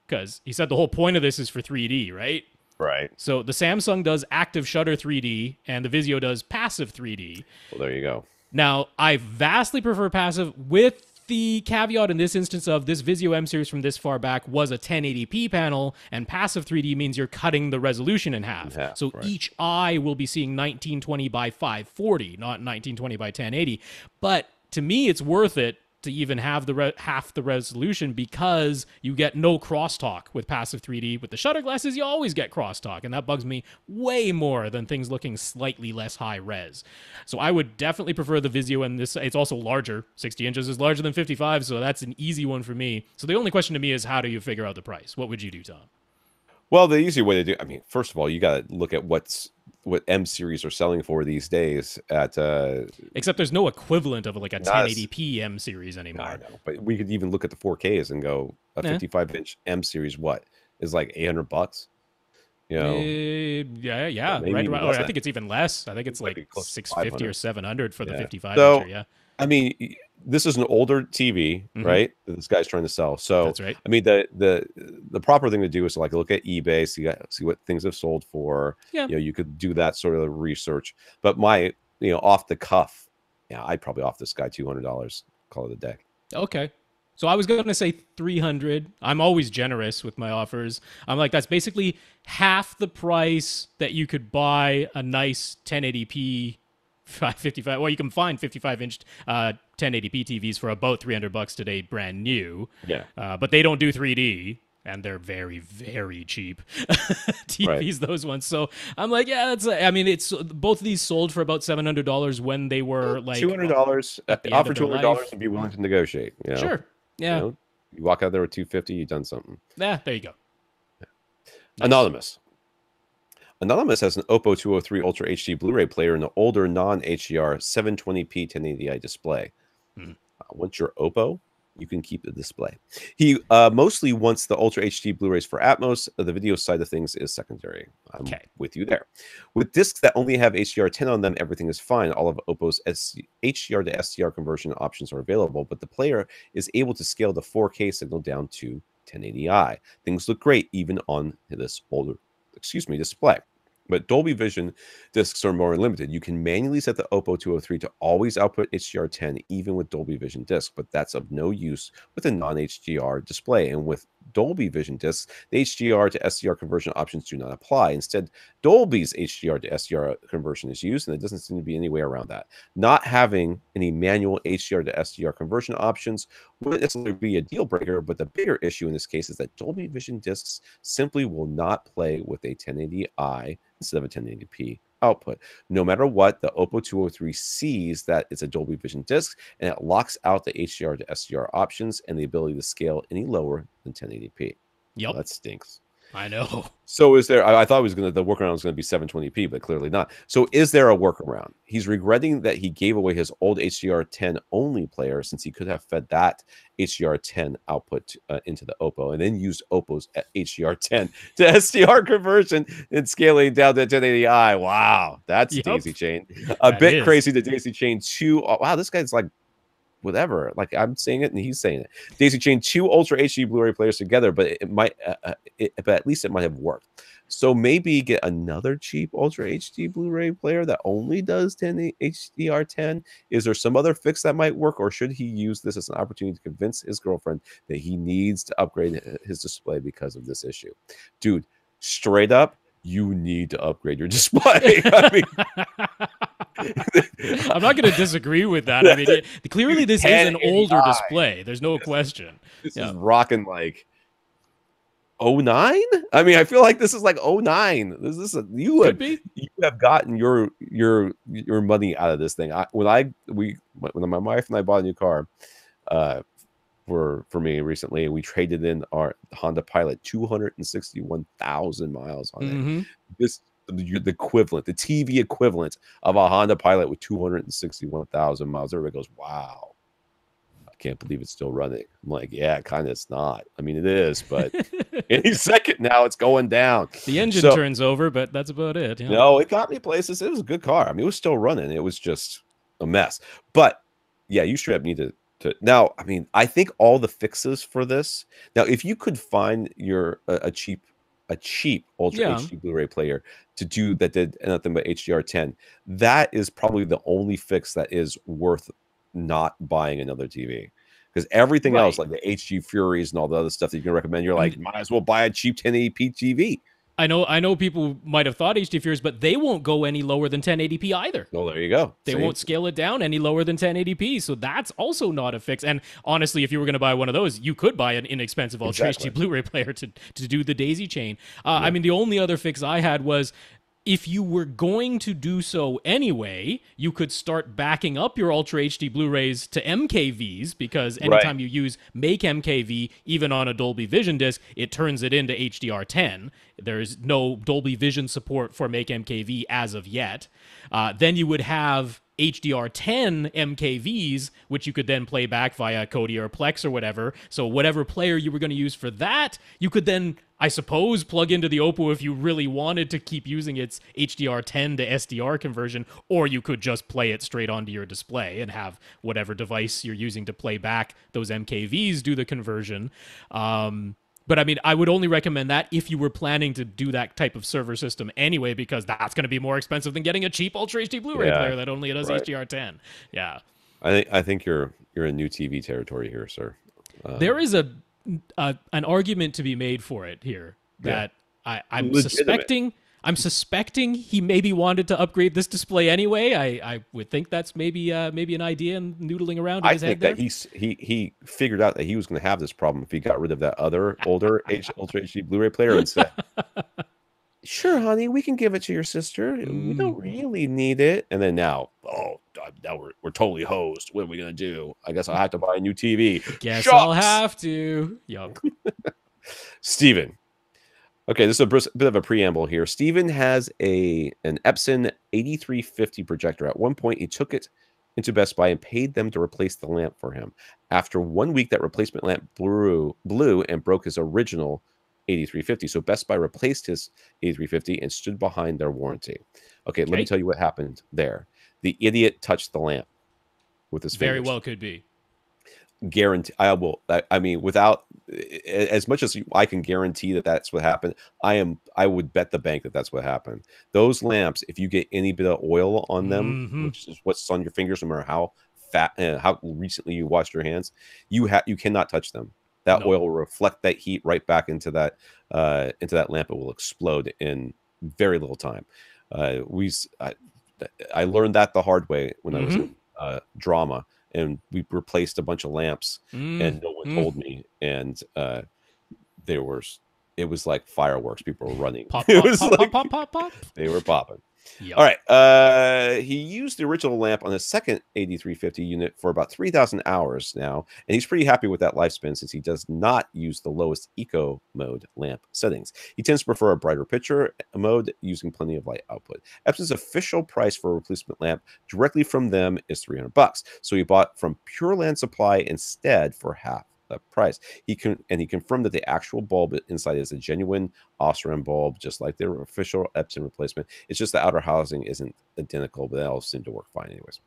Speaker 1: Because he said the whole point of this is for 3D, right?
Speaker 2: Right.
Speaker 1: So the Samsung does active shutter 3D, and the Vizio does passive 3D.
Speaker 2: Well, there you go.
Speaker 1: Now, I vastly prefer passive with the caveat in this instance of this Vizio M series from this far back was a 1080p panel, and passive 3D means you're cutting the resolution in half. So
Speaker 2: right.
Speaker 1: each eye will be seeing 1920 by 540, not 1920 by 1080. But to me, it's worth it to even have the half the resolution because you get no crosstalk with passive 3D. With the shutter glasses, you always get crosstalk, and that bugs me way more than things looking slightly less high res. So I would definitely prefer the Vizio, and this it's also larger. 60 inches is larger than 55, so that's an easy one for me. So the only question to me is, how do you figure out the price? What would you do, Tom?
Speaker 2: Well, the easy way to do, I mean, first of all, you got to look at what M series are selling for these days at
Speaker 1: except there's no equivalent of like a
Speaker 2: Not
Speaker 1: 1080p M series anymore.
Speaker 2: I know, but we could even look at the 4Ks and go a 55-inch M series what is like $800, you know.
Speaker 1: Yeah,
Speaker 2: maybe
Speaker 1: right
Speaker 2: even
Speaker 1: around,
Speaker 2: less
Speaker 1: I
Speaker 2: than
Speaker 1: think it's even less. I think it's
Speaker 2: Might be
Speaker 1: like
Speaker 2: close to
Speaker 1: 650 or
Speaker 2: 500.
Speaker 1: 700 for the 55
Speaker 2: So,
Speaker 1: incher. Yeah,
Speaker 2: I mean, this is an older TV, right? That this guy's trying to sell. So
Speaker 1: that's right.
Speaker 2: I mean, the proper thing to do is to like look at eBay, see what things have sold for.
Speaker 1: Yeah.
Speaker 2: You know, you could do that sort of research. But my, off the cuff, yeah, I'd probably off this guy $200. Call it a day.
Speaker 1: Okay. So I was going to say 300. I'm always generous with my offers. I'm like, that's basically half the price that you could buy a nice 1080p 55. Well, you can find 55-inch 1080p TVs for about $300 today, brand new.
Speaker 2: Yeah.
Speaker 1: But they don't do 3D, and they're very, very cheap TVs.
Speaker 2: Right.
Speaker 1: Those ones. So I'm like, yeah, that's. I mean, it's both of these sold for about $700 when they were like
Speaker 2: $200. Offer $200 and be willing to negotiate. You know?
Speaker 1: Sure. Yeah.
Speaker 2: You walk out there with $250, you've done something.
Speaker 1: Yeah. There you go.
Speaker 2: Yeah. Nice. Anonymous has an Oppo 203 Ultra HD Blu-ray player and an older non-HDR 720p 1080i display. Once you're Oppo, you can keep the display. He mostly wants the Ultra HD Blu-rays for Atmos. The video side of things is secondary. I'm with you there. With discs that only have HDR10 on them, everything is fine. All of Oppo's HDR to SDR conversion options are available, but the player is able to scale the 4K signal down to 1080i. Things look great even on this older display. But Dolby Vision discs are more limited. You can manually set the Oppo 203 to always output HDR10 even with Dolby Vision discs, but that's of no use with a non-HDR display. And with Dolby Vision discs, the HDR to SDR conversion options do not apply. Instead, Dolby's HDR to SDR conversion is used, and there doesn't seem to be any way around that. Not having any manual HDR to SDR conversion options wouldn't necessarily be a deal breaker, but the bigger issue in this case is that Dolby Vision discs simply will not play with a 1080i instead of a 1080p output. No matter what, the Oppo 203 sees that it's a Dolby Vision disc, and it locks out the HDR to SDR options and the ability to scale any lower than 1080p.
Speaker 1: Yep.
Speaker 2: Well, that stinks.
Speaker 1: I know.
Speaker 2: So is there, I thought the workaround was going to be 720p, but clearly not. So is there a workaround? He's regretting that he gave away his old HDR10 only player since he could have fed that HDR10 output into the Oppo and then used Oppo's HDR10 to SDR conversion and scaling down to 1080i. Wow, that's daisy chain. A bit crazy to daisy chain 2. Oh, wow, this guy's like, whatever, like I'm saying it and he's saying it. Daisy chain 2 Ultra HD Blu-ray players together, but it might, but at least it might have worked. So maybe get another cheap Ultra HD Blu-ray player that only does 10 HDR10. Is there some other fix that might work, or should he use this as an opportunity to convince his girlfriend that he needs to upgrade his display because of this issue? Dude, straight up, you need to upgrade your display. I mean,
Speaker 1: I'm not going to disagree with that. I mean, clearly this is an older display. There's no question.
Speaker 2: This is rocking like 09. I mean, I feel like this is like 09. You have gotten your money out of this thing. When my wife and I bought a new car for me recently, we traded in our Honda Pilot, 261,000 miles on it. The equivalent, the TV equivalent of a Honda Pilot with 261,000 miles. Everybody goes, wow, I can't believe it's still running. I'm like, yeah, kind of it's not. I mean, it is, but any second now it's going down.
Speaker 1: The engine turns over, but that's about it. Yeah.
Speaker 2: No, it got me places. It was a good car. I mean, it was still running. It was just a mess. But yeah, you straight up need to now, I mean, I think all the fixes for this. Now, if you could find a cheap a cheap Ultra
Speaker 1: Yeah.
Speaker 2: HD Blu-ray player to do that did nothing but HDR10, that is probably the only fix that is worth not buying another TV. Because everything else,
Speaker 1: Right.
Speaker 2: like the HG Furies and all the other stuff that you can recommend, you're like,
Speaker 1: And
Speaker 2: might as well buy a cheap 1080p TV.
Speaker 1: I know people might have thought HD Fears, but they won't go any lower than 1080p either.
Speaker 2: Well, there you go.
Speaker 1: They
Speaker 2: See?
Speaker 1: won't scale it down any lower than 1080p, so that's also not a fix. And honestly, if you were going to buy one of those, you could buy an inexpensive Ultra
Speaker 2: Exactly.
Speaker 1: HD Blu-ray player to do the daisy chain.
Speaker 2: Yeah.
Speaker 1: I mean, the only other fix I had was if you were going to do so anyway, you could start backing up your Ultra HD Blu-rays to MKVs, because anytime you use Make MKV, even on a Dolby Vision disc, it turns it into HDR10. There's no Dolby Vision support for Make MKV as of yet. Then you would have HDR10 MKVs, which you could then play back via Kodi or Plex or whatever. So whatever player you were going to use for that, you could then, I suppose, plug into the Oppo if you really wanted to keep using its HDR10 to SDR conversion, or you could just play it straight onto your display and have whatever device you're using to play back those MKVs do the conversion. But I mean, I would only recommend that if you were planning to do that type of server system anyway, because that's going to be more expensive than getting a cheap Ultra HD Blu-ray player that only does HDR10. Yeah,
Speaker 2: I think you're in new TV territory here, sir.
Speaker 1: There is an argument to be made for it here that I'm suspecting. I'm suspecting he maybe wanted to upgrade this display anyway. I would think that's maybe an idea and noodling around in his head there.
Speaker 2: I think that he figured out that he was going to have this problem if he got rid of that other older Ultra HD Blu-ray player and said, "Sure, honey, we can give it to your sister. We don't really need it." And then now we're totally hosed. What are we going to do? I guess I'll have to buy a new TV.
Speaker 1: Guess
Speaker 2: Shucks!
Speaker 1: I'll have to. Yup.
Speaker 2: Steven. Okay, this is a bit of a preamble here. Steven has an Epson 8350 projector. At one point, he took it into Best Buy and paid them to replace the lamp for him. After 1 week, that replacement lamp blew and broke his original 8350. So Best Buy replaced his 8350 and stood behind their warranty. Okay, let me tell you what happened there. The idiot touched the lamp with his fingers.
Speaker 1: Very well could be.
Speaker 2: Guarantee I mean, without as much as I can guarantee that that's what happened, I would bet the bank that that's what happened. Those lamps, if you get any bit of oil on them, which is what's on your fingers, no matter how how recently you washed your hands, you cannot touch them. That oil will reflect that heat right back into that lamp. It will explode in very little time. I learned that the hard way when I was in drama. And we replaced a bunch of lamps, and no one told me. And it was like fireworks. People were running.
Speaker 1: Pop,
Speaker 2: it
Speaker 1: pop,
Speaker 2: was
Speaker 1: pop,
Speaker 2: like,
Speaker 1: pop, pop, pop.
Speaker 2: They were popping.
Speaker 1: Yep.
Speaker 2: All right. He used the original lamp on his second 8350 unit for about 3,000 hours now, and he's pretty happy with that lifespan since he does not use the lowest eco mode lamp settings. He tends to prefer a brighter picture mode using plenty of light output. Epson's official price for a replacement lamp directly from them is $300. So he bought from Pure Land Supply instead for half the price. He confirmed that the actual bulb inside is a genuine Osram bulb, just like their official Epson replacement. It's just the outer housing isn't identical, but that all seemed to work fine anyways.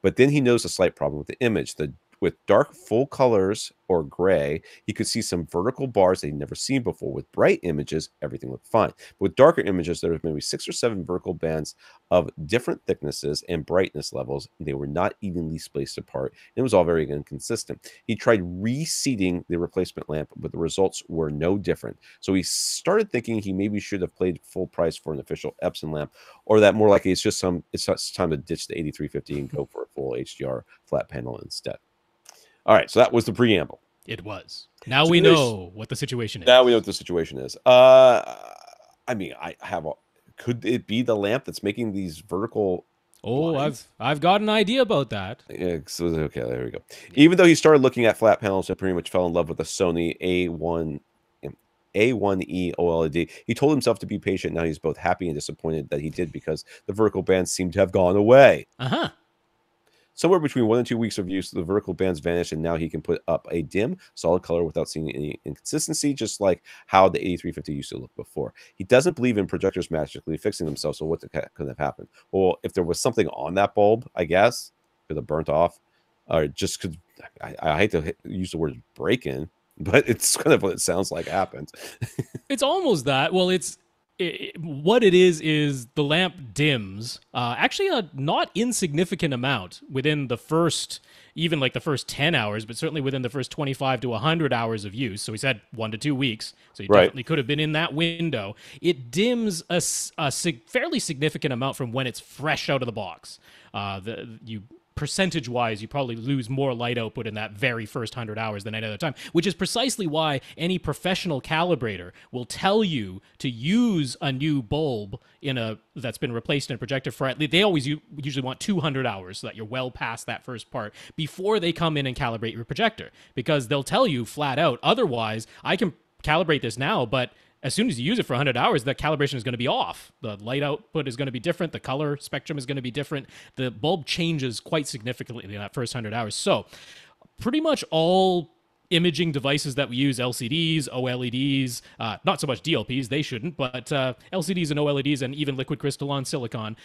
Speaker 2: But then he noticed a slight problem with the image. With dark full colors or gray, he could see some vertical bars that he'd never seen before. With bright images, everything looked fine. But with darker images, there was maybe 6 or 7 vertical bands of different thicknesses and brightness levels. They were not evenly spaced apart, and it was all very inconsistent. He tried reseating the replacement lamp, but the results were no different. So he started thinking he maybe should have paid full price for an official Epson lamp, or that more likely it's time to ditch the 8350 and go for a full HDR flat panel instead. All right, so that was the preamble.
Speaker 1: It was. Now we know what the situation is.
Speaker 2: Now we know what the situation is. I mean, could it be the lamp that's making these vertical?
Speaker 1: Lines? I've got an idea about that.
Speaker 2: Yeah, so, okay, there we go. Even though he started looking at flat panels and pretty much fell in love with the Sony A1E OLED, he told himself to be patient. Now he's both happy and disappointed that he did, because the vertical bands seem to have gone away. Somewhere between 1 and 2 weeks of use, the vertical bands vanished, and now he can put up a dim, solid color without seeing any inconsistency, just like how the 8350 used to look before. He doesn't believe in projectors magically fixing themselves, so what could have happened? Well, if there was something on that bulb, I guess, could have burnt off, or just could, I hate to use the word break-in, but it's kind of what it sounds like happened.
Speaker 1: It's almost that. Well, what it is the lamp dims actually a not insignificant amount within the first, even like the first 10 hours, but certainly within the first 25 to 100 hours of use. So he said 1 to 2 weeks. So you definitely could have been in that window. It dims a fairly significant amount from when it's fresh out of the box. Percentage-wise, you probably lose more light output in that very first 100 hours than any other time, which is precisely why any professional calibrator will tell you to use a new bulb that's been replaced in a projector for at least, they always usually want 200 hours so that you're well past that first part before they come in and calibrate your projector, because they'll tell you flat out, otherwise, I can calibrate this now, but as soon as you use it for 100 hours, the calibration is going to be off. The light output is going to be different. The color spectrum is going to be different. The bulb changes quite significantly in that first 100 hours. So pretty much all imaging devices that we use, LCDs, OLEDs, not so much DLPs, they shouldn't, but LCDs and OLEDs and even liquid crystalline silicon,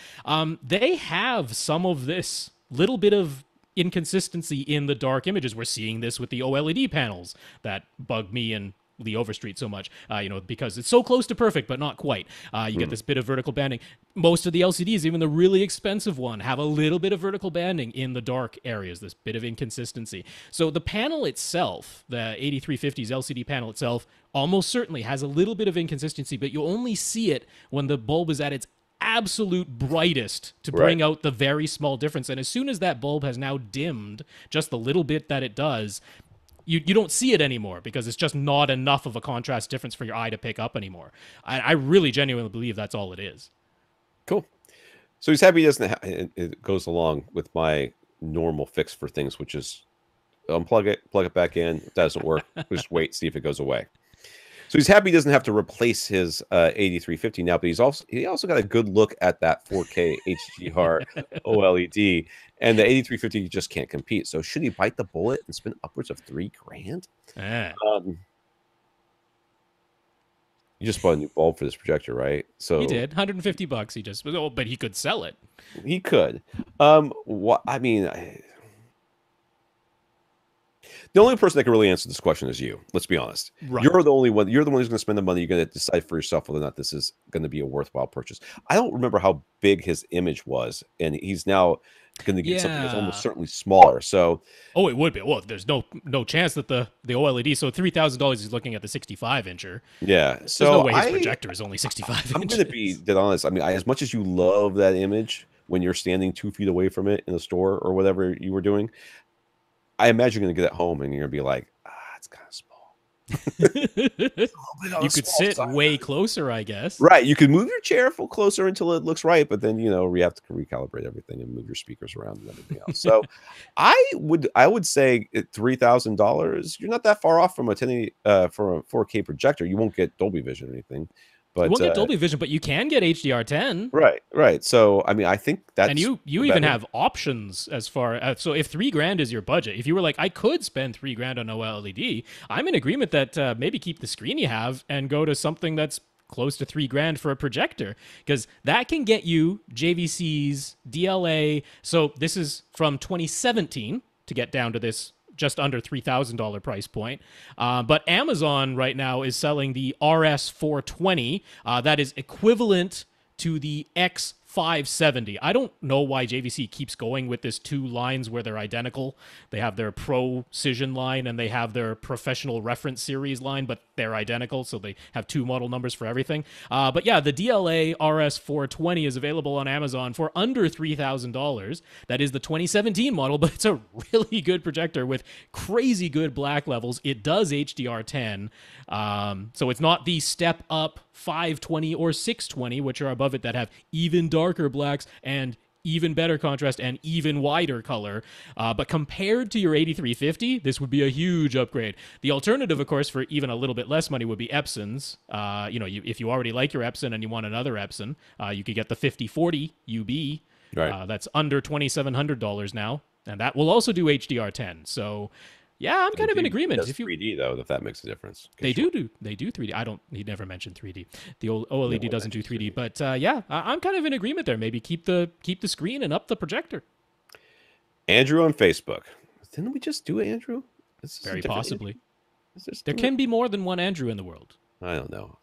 Speaker 1: they have some of this little bit of inconsistency in the dark images. We're seeing this with the OLED panels that bug me and the Overstreet so much, because it's so close to perfect, but not quite. You get this bit of vertical banding. Most of the LCDs, even the really expensive one, have a little bit of vertical banding in the dark areas, this bit of inconsistency. So the panel itself, the 8350's LCD panel itself, almost certainly has a little bit of inconsistency, but you only see it when the bulb is at its absolute brightest to bring out the very small difference. And as soon as that bulb has now dimmed just the little bit that it does, you don't see it anymore because it's just not enough of a contrast difference for your eye to pick up anymore. I really genuinely believe that's all it is.
Speaker 2: Cool. So he's happy he doesn't it goes along with my normal fix for things, which is unplug it, plug it back in. It doesn't work. Just wait, see if it goes away. So he's happy he doesn't have to replace his 8350 now, but he also got a good look at that 4K HDR OLED, and the 8350 just can't compete. So should he bite the bullet and spend upwards of $3,000? You just bought a new bulb for this projector, right? So
Speaker 1: he did $150. But he could sell it.
Speaker 2: He could. The only person that can really answer this question is you. Let's be honest. Right. You're the only one. You're the one who's going to spend the money. You're going to decide for yourself whether or not this is going to be a worthwhile purchase. I don't remember how big his image was, and he's now going to get something that's almost certainly smaller. So,
Speaker 1: it would be. Well, there's no chance that the OLED. So $3,000 is looking at the 65-incher.
Speaker 2: Yeah. So
Speaker 1: there's no way his projector is only 65 inches.
Speaker 2: I'm going to be dead honest. I mean, as much as you love that image when you're standing 2 feet away from it in the store or whatever you were doing, I imagine you're going to get it home and you're going to be like, it's kind of small.
Speaker 1: You could sit way closer, I guess.
Speaker 2: Right. You could move your chair closer until it looks right, but then, we have to recalibrate everything and move your speakers around and everything else. So I would say at $3,000, you're not that far off from a 4K projector. You won't get Dolby Vision or anything. But,
Speaker 1: you won't get Dolby Vision, but you can get HDR10.
Speaker 2: Right. So, I mean, I think that's...
Speaker 1: And you even have options as far as... So if $3,000 is your budget, if you were like, I could spend $3,000 on OLED, I'm in agreement that maybe keep the screen you have and go to something that's close to $3,000 for a projector, because that can get you JVC's DLA. So this is from 2017 to get down to this just under $3,000 price point. But Amazon right now is selling the RS420. That is equivalent to the X570. I don't know why JVC keeps going with this 2 lines where they're identical. They have their Procision line and they have their Professional Reference Series line, but they're identical, so they have 2 model numbers for everything. But yeah, the DLA RS420 is available on Amazon for under $3,000. That is the 2017 model, but it's a really good projector with crazy good black levels. It does HDR10, so it's not the step up 520 or 620, which are above it, that have even darker blacks and even better contrast and even wider color. But compared to your 8350, this would be a huge upgrade. The alternative, of course, for even a little bit less money would be Epson's. If you already like your Epson and you want another Epson, you could get the 5040 UB. Right. That's under $2,700 now, and that will also do HDR10. So, yeah, I'm kind of in agreement.
Speaker 2: If 3D though, if that makes a difference,
Speaker 1: they do 3D. He never mentioned 3D. The OLED doesn't do 3D, but yeah, I'm kind of in agreement there. Maybe keep the screen and up the projector.
Speaker 2: Andrew on Facebook. Didn't we just do Andrew?
Speaker 1: Very possibly. There can be more than one Andrew in the world.
Speaker 2: I don't know.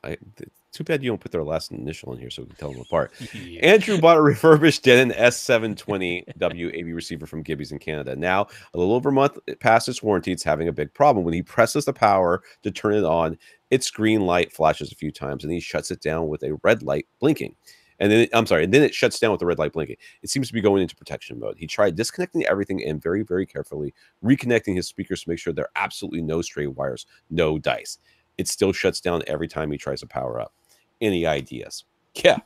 Speaker 2: Too bad you don't put their last initial in here so we can tell them apart.
Speaker 1: Yeah.
Speaker 2: Andrew bought a refurbished Denon S720W AV receiver from Gibby's in Canada. Now, a little over a month past its warranty, it's having a big problem. When he presses the power to turn it on, its green light flashes a few times, and he shuts it down with a red light blinking. And then, and then it shuts down with the red light blinking. It seems to be going into protection mode. He tried disconnecting everything and very, very carefully reconnecting his speakers to make sure there are absolutely no stray wires, no dice. It still shuts down every time he tries to power up. Any ideas? Yeah.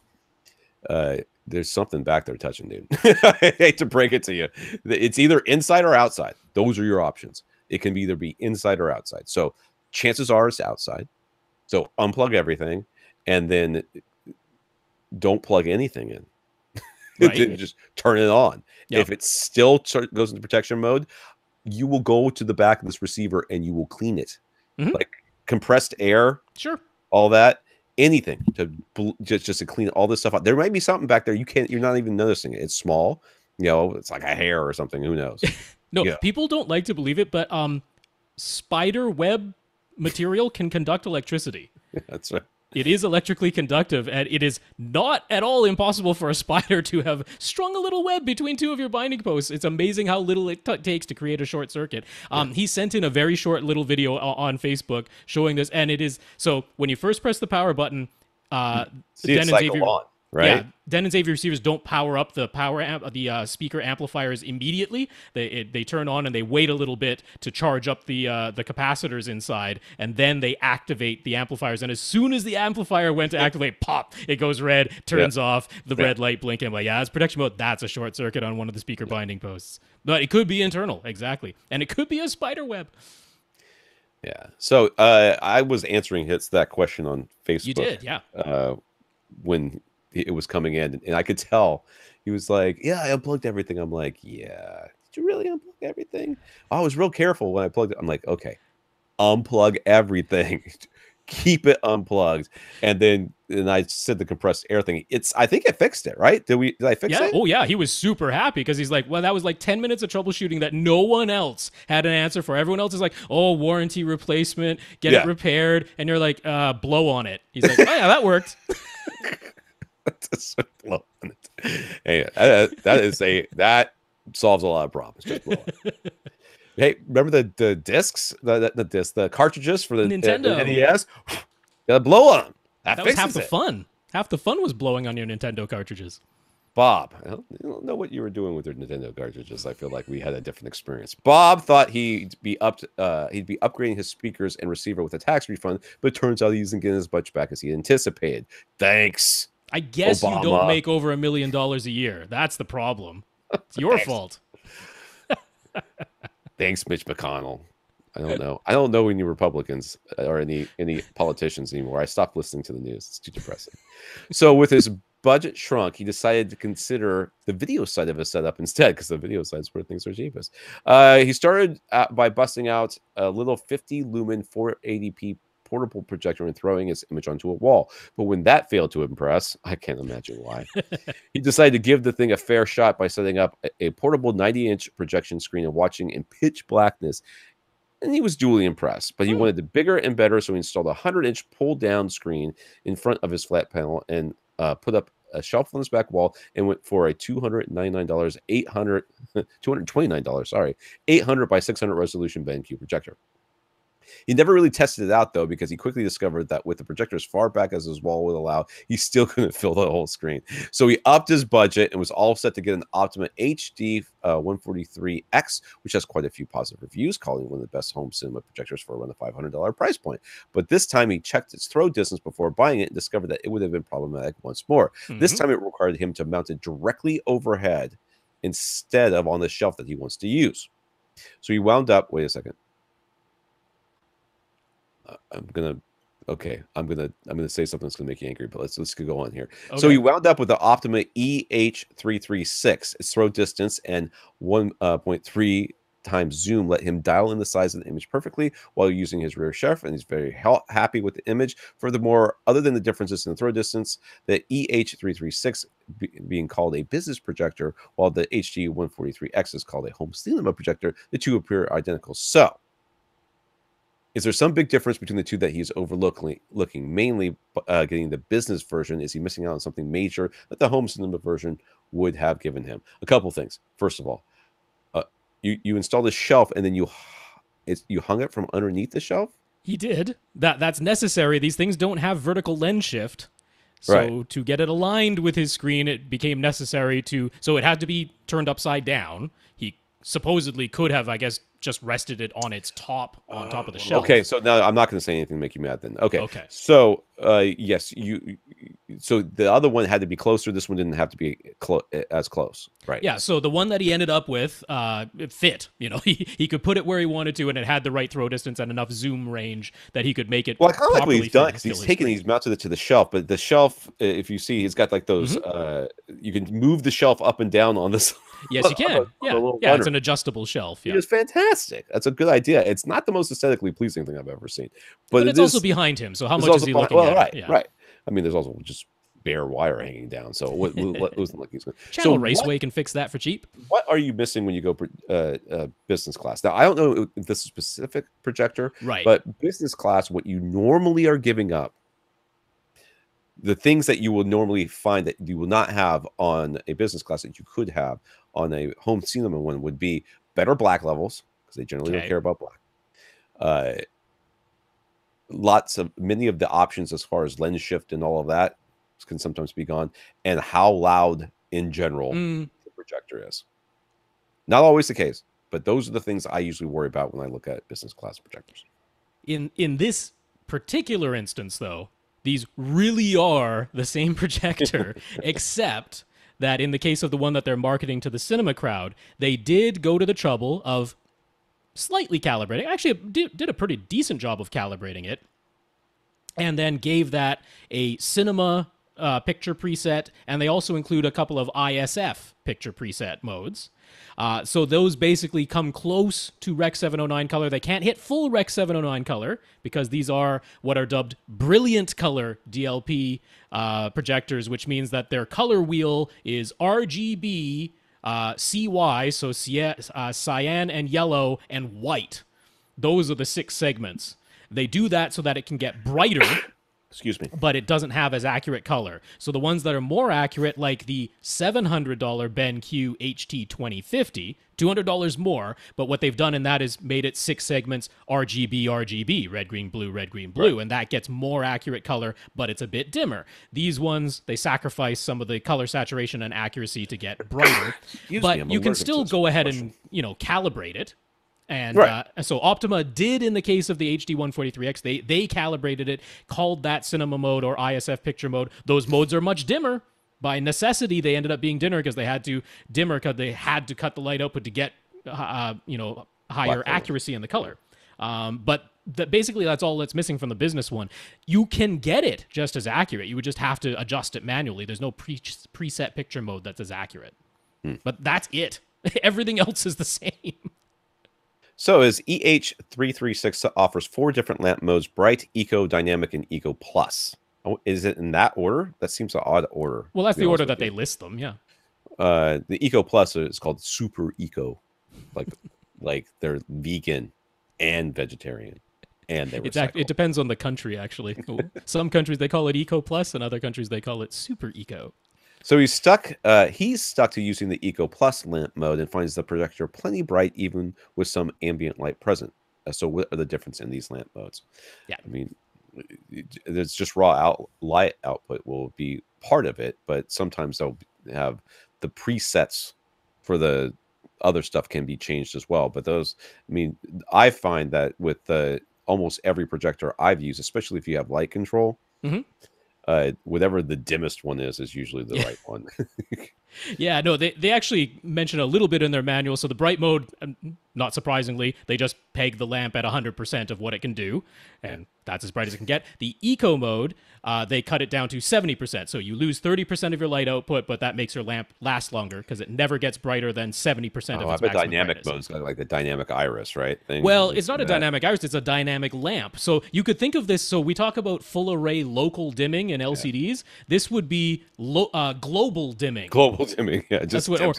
Speaker 2: There's something back there touching, dude. I hate to break it to you. It's either inside or outside. Those are your options. It can either be inside or outside. So chances are it's outside. So unplug everything and then don't plug anything in. Right. Just turn it on. Yep. If it still goes into protection mode, you will go to the back of this receiver and you will clean it. Like compressed air,
Speaker 1: sure,
Speaker 2: all that, anything to just to clean all this stuff out. There might be something back there you're not even noticing it. It's small, it's like a hair or something. Who knows?
Speaker 1: No, people don't like to believe it, but spider web material can conduct electricity.
Speaker 2: That's right.
Speaker 1: It is electrically conductive, and it is not at all impossible for a spider to have strung a little web between two of your binding posts. It's amazing how little it takes to create a short circuit. He sent in a very short little video on Facebook showing this, and it is, so when you first press the power button,
Speaker 2: Denon's AV, on, right? Yeah,
Speaker 1: Denon's AV receivers don't power up the speaker amplifiers immediately. They turn on and they wait a little bit to charge up the capacitors inside, and then they activate the amplifiers. And as soon as the amplifier went to activate, pop, it goes red, turns off, the red light blinking. I'm like, yeah, it's protection mode. That's a short circuit on one of the speaker binding posts. But it could be internal, exactly, and it could be a spider web.
Speaker 2: Yeah. So I was answering that question on Facebook.
Speaker 1: You did, yeah.
Speaker 2: When it was coming in, and I could tell he was like, yeah, I unplugged everything. I'm like, yeah, did you really unplug everything? I was real careful when I plugged it. I'm like, okay, unplug everything. Keep it unplugged. And I said the compressed air thing. I think it fixed it, right? Did I fix it?
Speaker 1: Oh yeah, he was super happy because he's like, well, that was like 10 minutes of troubleshooting that no one else had an answer for. Everyone else is like, oh, warranty replacement, get it repaired, and you're like, blow on it. He's like, oh yeah, that worked.
Speaker 2: Blow on it. Hey, that solves a lot of problems. Just blow it. Hey, remember the discs, the cartridges for the
Speaker 1: Nintendo
Speaker 2: the NES? Gotta blow on them.
Speaker 1: That was half the fun. Half the fun was blowing on your Nintendo cartridges.
Speaker 2: Bob, I don't know what you were doing with your Nintendo cartridges. I feel like we had a different experience. Bob thought he'd be upgrading his speakers and receiver with a tax refund, but turns out he isn't getting as much back as he anticipated. Thanks.
Speaker 1: I guess Obama. You don't make over $1 million a year. That's the problem. It's your fault.
Speaker 2: Thanks, Mitch McConnell. I don't know. I don't know any Republicans or any politicians anymore. I stopped listening to the news. It's too depressing. So with his budget shrunk, he decided to consider the video side of his setup instead, because the video side is where things are cheapest. He started by busting out a little 50 lumen 480p portable projector and throwing his image onto a wall. But when that failed to impress, I can't imagine why, he decided to give the thing a fair shot by setting up a portable 90-inch projection screen and watching in pitch blackness. And he was duly impressed, but he wanted it bigger and better, so he installed a 100-inch pull-down screen in front of his flat panel and put up a shelf on his back wall and went for a $229 800 by 600 resolution BenQ projector. He never really tested it out, though, because he quickly discovered that with the projector as far back as his wall would allow, he still couldn't fill the whole screen. So he upped his budget and was all set to get an Optima HD 143X, which has quite a few positive reviews, calling it one of the best home cinema projectors for around the $500 price point. But this time he checked its throw distance before buying it and discovered that it would have been problematic once more. This time it required him to mount it directly overhead instead of on the shelf that he wants to use. So he wound up, wait a second. I'm gonna say something that's gonna make you angry, but let's go on here. Okay. So he wound up with the Optima EH336. Its throw distance and 1.3 times zoom let him dial in the size of the image perfectly while using his rear shelf, and he's very happy with the image. Furthermore, other than the differences in the throw distance, the EH336 being called a business projector, while the HD 143X is called a home cinema projector, the two appear identical. So Is there some big difference between the two that he's looking? Mainly getting the business version. Is he missing out on something major that the home cinema version would have given him? A couple things. First of all, you installed a shelf and then you hung it from underneath the shelf.
Speaker 1: He did. That's necessary. These things don't have vertical lens shift. So
Speaker 2: Right.
Speaker 1: to get it aligned with his screen, it became necessary so it had to be turned upside down. He supposedly could have, I guess, just rested it on its top, on top of the shelf.
Speaker 2: Okay, so now I'm not going to say anything to make you mad then. Okay.
Speaker 1: Okay.
Speaker 2: So yes, so the other one had to be closer. This one didn't have to be as close, right?
Speaker 1: Yeah, so the one that he ended up with, it fit. He could put it where he wanted to, and it had the right throw distance and enough zoom range that he could make it.
Speaker 2: Well, I kind of like what
Speaker 1: properly
Speaker 2: he's done
Speaker 1: fit
Speaker 2: because
Speaker 1: his
Speaker 2: he's taken,
Speaker 1: screen.
Speaker 2: he's mounted it to the shelf. But the shelf, if you see, he's got like those. You can move the shelf up and down on this.
Speaker 1: Yes, you can. Yeah, it's an adjustable shelf. Yeah,
Speaker 2: It's fantastic. That's a good idea. It's not the most aesthetically pleasing thing I've ever seen,
Speaker 1: but it's also behind him. So how much is he looking at?
Speaker 2: Right,
Speaker 1: Yeah.
Speaker 2: right. I mean, there's also just bare wire hanging down. So what wasn't like he's going.
Speaker 1: Channel Raceway can fix that for cheap.
Speaker 2: What are you missing when you go business class? Now, I don't know if this is a specific projector,
Speaker 1: Right?
Speaker 2: But business class, what you normally are giving up, the things that you will normally find that you will not have on a business class that you could have on a home cinema one would be better black levels because they generally don't care about black. Many of the options as far as lens shift and all of that can sometimes be gone, and how loud in general the projector is. Not always the case, but those are the things I usually worry about when I look at business class projectors.
Speaker 1: In this particular instance, though, these really are the same projector, except that in the case of the one that they're marketing to the cinema crowd, they did go to the trouble of slightly calibrating. Actually, did a pretty decent job of calibrating it, and then gave that a cinema picture preset, and they also include a couple of ISF picture preset modes. So those basically come close to Rec 709 color. They can't hit full Rec 709 color because these are what are dubbed brilliant color DLP projectors, which means that their color wheel is RGB, CY, so cyan and yellow and white. Those are the 6 segments. They do that so that it can get brighter.
Speaker 2: Excuse me.
Speaker 1: But it doesn't have as accurate color. So the ones that are more accurate, like the $700 BenQ HT 2050, $200 more, but what they've done in that is made it 6 segments RGB, red, green, blue,
Speaker 2: Right.
Speaker 1: and that gets more accurate color, but it's a bit dimmer. These ones, they sacrifice some of the color saturation and accuracy to get brighter, but you can still go ahead and, calibrate it. And so Optima did in the case of the HD143X, they calibrated it, called that cinema mode or ISF picture mode. Those modes are much dimmer. By necessity, they ended up being dimmer because they had to cut the light output to get higher accuracy in the color. But basically that's all that's missing from the business one. You can get it just as accurate. You would just have to adjust it manually. There's no preset picture mode that's as accurate. But that's it. Everything else is the same.
Speaker 2: So his EH336 offers 4 different lamp modes: bright, eco, dynamic, and eco plus. Oh, is it in that order? That seems an odd order.
Speaker 1: Well, that's the order that they list them, yeah.
Speaker 2: The eco plus is called super eco. Like they're vegan and vegetarian. And they recycle.
Speaker 1: It depends on the country, actually. Some countries they call it eco plus, and other countries they call it super eco.
Speaker 2: So he's stuck to using the Eco Plus lamp mode and finds the projector plenty bright even with some ambient light present. So what are the difference in these lamp modes?
Speaker 1: Yeah.
Speaker 2: I mean, it's just raw light output will be part of it, but sometimes they'll have the presets for the other stuff can be changed as well. But those, I mean, I find that with almost every projector I've used, especially if you have light control, whatever the dimmest one is usually the right one.
Speaker 1: Yeah, no, they actually mention a little bit in their manual. So the bright mode, not surprisingly, they just peg the lamp at 100% of what it can do, and that's as bright as it can get. The eco mode, they cut it down to 70%. So you lose 30% of your light output, but that makes your lamp last longer because it never gets brighter than 70% of its maximum
Speaker 2: dynamic
Speaker 1: brightness.
Speaker 2: mode's got like the dynamic iris, right?
Speaker 1: Well, it's not a dynamic iris, it's a dynamic lamp. So you could think of this, so we talk about full array local dimming in LCDs. This would be global dimming.
Speaker 2: Global dimming, yeah.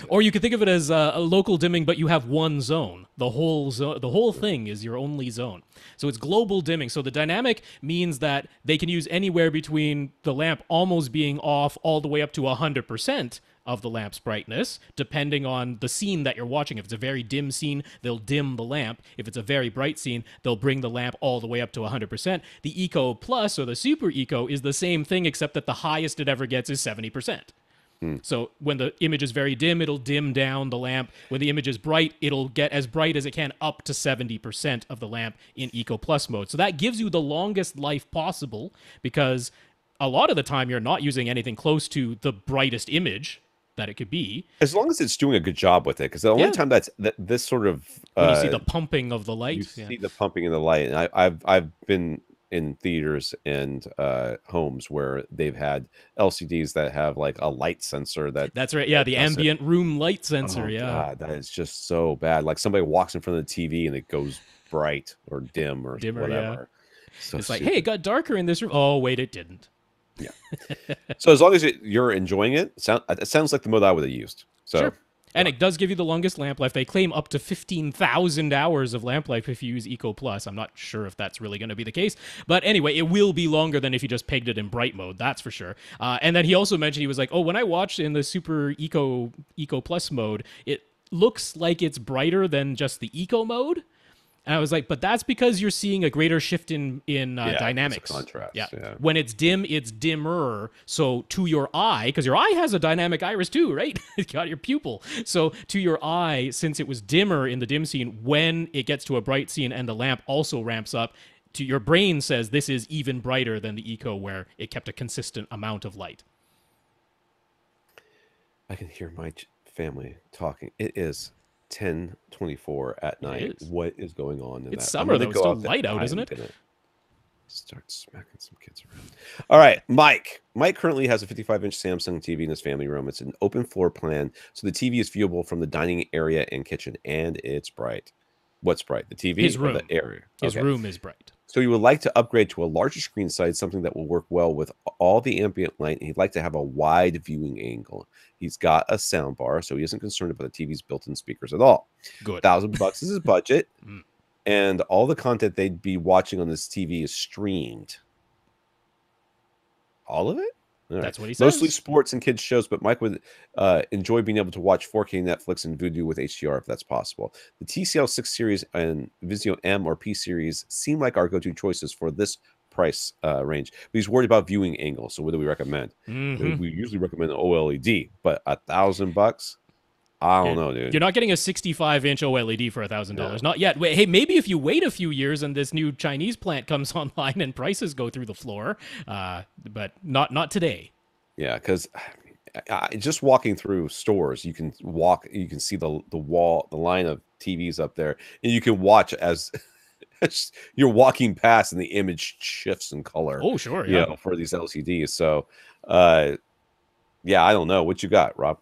Speaker 1: Or you could think of it as a local dimming, but you have one zone. The whole thing is your only zone. So it's global dimming. So the dynamic means that they can use anywhere between the lamp almost being off all the way up to 100% of the lamp's brightness, depending on the scene that you're watching. If it's a very dim scene, they'll dim the lamp. If it's a very bright scene, they'll bring the lamp all the way up to 100%. The Eco Plus, or the Super Eco, is the same thing, except that the highest it ever gets is 70%. So when the image is very dim, it'll dim down the lamp. When the image is bright, it'll get as bright as it can up to 70% of the lamp in Eco Plus mode. So that gives you the longest life possible, because a lot of the time you're not using anything close to the brightest image that it could be,
Speaker 2: as long as it's doing a good job with it. Because the only time that this sort of
Speaker 1: when you see the pumping of the light,
Speaker 2: you see the pumping in the light, and I've been in theaters and homes where they've had LCDs that have like a light sensor. That's
Speaker 1: right. Yeah, the ambient room light sensor.
Speaker 2: God, that is just so bad. Like somebody walks in front of the TV and it goes bright or dim or dimmer, whatever.
Speaker 1: Yeah. So it's like, hey, it got darker in this room. Oh, wait, it didn't.
Speaker 2: Yeah. So as long as you're enjoying it, it sounds like the mode I would have used. So.
Speaker 1: Sure. And it does give you the longest lamp life. They claim up to 15,000 hours of lamp life if you use Eco Plus. I'm not sure if that's really going to be the case. But anyway, it will be longer than if you just pegged it in bright mode. That's for sure. And then he also mentioned, he was like, oh, when I watched in the Super Eco Plus mode, it looks like it's brighter than just the Eco mode. And I was like, but that's because you're seeing a greater shift in dynamics.
Speaker 2: Contrast.
Speaker 1: Yeah. When it's dim, it's dimmer. So to your eye, because your eye has a dynamic iris too, right? It's got your pupil. So to your eye, since it was dimmer in the dim scene, when it gets to a bright scene and the lamp also ramps up, to your brain says this is even brighter than the Eco, where it kept a consistent amount of light.
Speaker 2: I can hear my family talking. It is 10:24 at night. What is going on in
Speaker 1: it's summer though. It's still light out, isn't it?
Speaker 2: Start smacking some kids around. All right, Mike currently has a 55-inch Samsung TV in his family room. It's an open floor plan, so the TV is viewable from the dining area and kitchen, and it's bright. What's bright? The TV?
Speaker 1: His room.
Speaker 2: Or the area?
Speaker 1: His room is bright.
Speaker 2: So he would like to upgrade to a larger screen size, something that will work well with all the ambient light. And he'd like to have a wide viewing angle. He's got a sound bar, so he isn't concerned about the TV's built-in speakers at all.
Speaker 1: Good.
Speaker 2: $1,000 is his budget, and all the content they'd be watching on this TV is streamed. All of it?
Speaker 1: That's what he says.
Speaker 2: Mostly sports and kids shows, but Mike would enjoy being able to watch 4K Netflix and Vudu with HDR if that's possible. The TCL 6 series and Vizio M or P series seem like our go-to choices for this price range. But he's worried about viewing angle. So what do we recommend? We usually recommend an OLED, but $1,000. I don't know, dude.
Speaker 1: You're not getting a 65-inch OLED for $1,000. Not yet. Wait, hey, maybe if you wait a few years and this new Chinese plant comes online and prices go through the floor, but not today.
Speaker 2: Yeah, because just walking through stores, you can see the line of TVs up there, and you can watch as you're walking past, and the image shifts in color.
Speaker 1: Oh, sure, yeah.
Speaker 2: For these LCDs. So, yeah, I don't know what you got, Rob.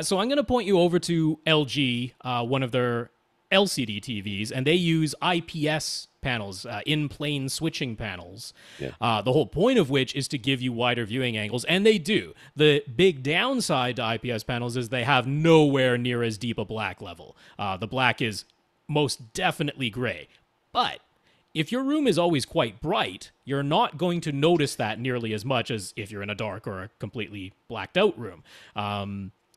Speaker 1: So I'm going to point you over to LG, one of their LCD TVs, and they use IPS panels, in-plane switching panels. Yeah. The whole point of which is to give you wider viewing angles, and they do. The big downside to IPS panels is they have nowhere near as deep a black level. The black is most definitely gray. But if your room is always quite bright, you're not going to notice that nearly as much as if you're in a dark or a completely blacked out room.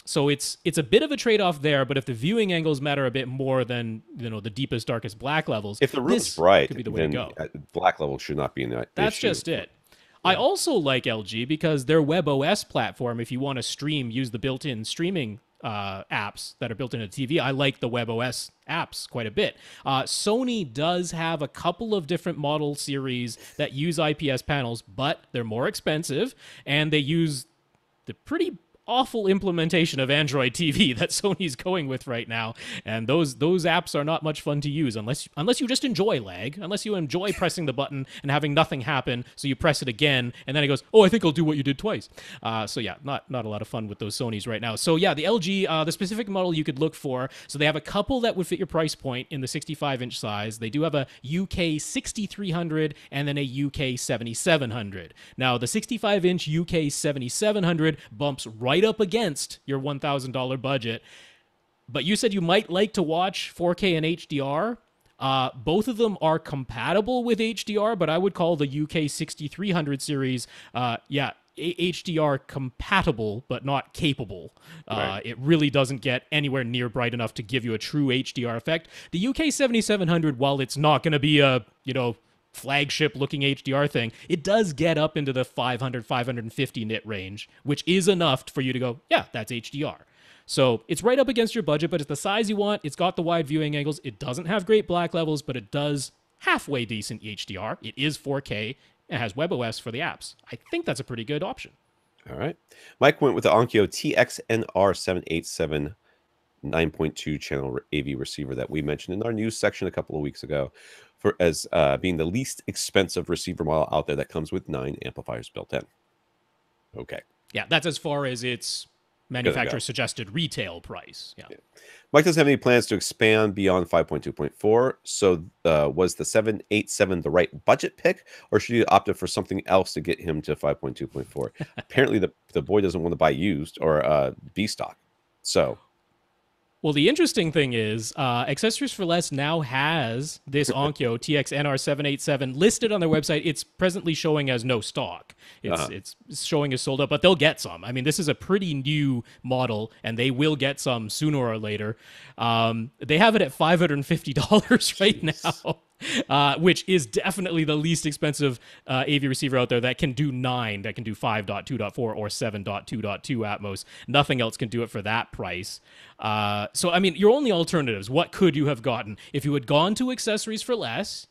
Speaker 1: So it's a bit of a trade-off there, but if the viewing angles matter a bit more than the deepest, darkest black levels,
Speaker 2: if the room's bright,
Speaker 1: could be the way to go.
Speaker 2: Black level should not be in that.
Speaker 1: That's just it. Yeah. I also like LG because their WebOS platform, if you want to stream, use the built-in streaming apps that are built into the TV. I like the WebOS apps quite a bit. Sony does have a couple of different model series that use IPS panels, but they're more expensive, and they use the pretty awful implementation of Android TV that Sony's going with right now, and those apps are not much fun to use unless you just enjoy lag, unless you enjoy pressing the button and having nothing happen, so you press it again and then it goes, oh, I think I'll do what you did twice. So yeah, not a lot of fun with those Sonys right now. So yeah, the LG, the specific model you could look for, so they have a couple that would fit your price point in the 65-inch size. They do have a UK 6300 and then a UK 7700. Now the 65-inch UK 7700 bumps right up against your $1,000 budget, But you said you might like to watch 4K and HDR. Both of them are compatible with HDR, but I would call the UK 6300 series, HDR compatible, but not capable.
Speaker 2: Right.
Speaker 1: It really doesn't get anywhere near bright enough to give you a true HDR effect. The UK 7700, while it's not going to be a, flagship looking HDR thing, it does get up into the 500, 550 nit range, which is enough for you to go, yeah, that's HDR. So it's right up against your budget, but it's the size you want. It's got the wide viewing angles. It doesn't have great black levels, but it does halfway decent HDR. It is 4K. It has WebOS for the apps. I think that's a pretty good option.
Speaker 2: All right. Mike went with the Onkyo TXNR787 9.2 channel AV receiver that we mentioned in our news section a couple of weeks ago as being the least expensive receiver model out there that comes with 9 amplifiers built in. Okay.
Speaker 1: Yeah, that's as far as its manufacturer suggested retail price. Yeah.
Speaker 2: Mike doesn't have any plans to expand beyond 5.2.4. So was the 787 the right budget pick, or should he opt for something else to get him to 5.2.4? Apparently, the boy doesn't want to buy used or B stock. So.
Speaker 1: Well, the interesting thing is Accessories for Less now has this Onkyo TXNR787 listed on their website. It's presently showing as no stock. It's showing as sold out, but they'll get some. I mean, this is a pretty new model, and they will get some sooner or later. They have it at $550 right now. Which is definitely the least expensive AV receiver out there that can do 9, that can do 5.2.4 or 7.2.2 Atmos. Nothing else can do it for that price. So, I mean, your only alternatives, what could you have gotten? If you had gone to Accessories for Less,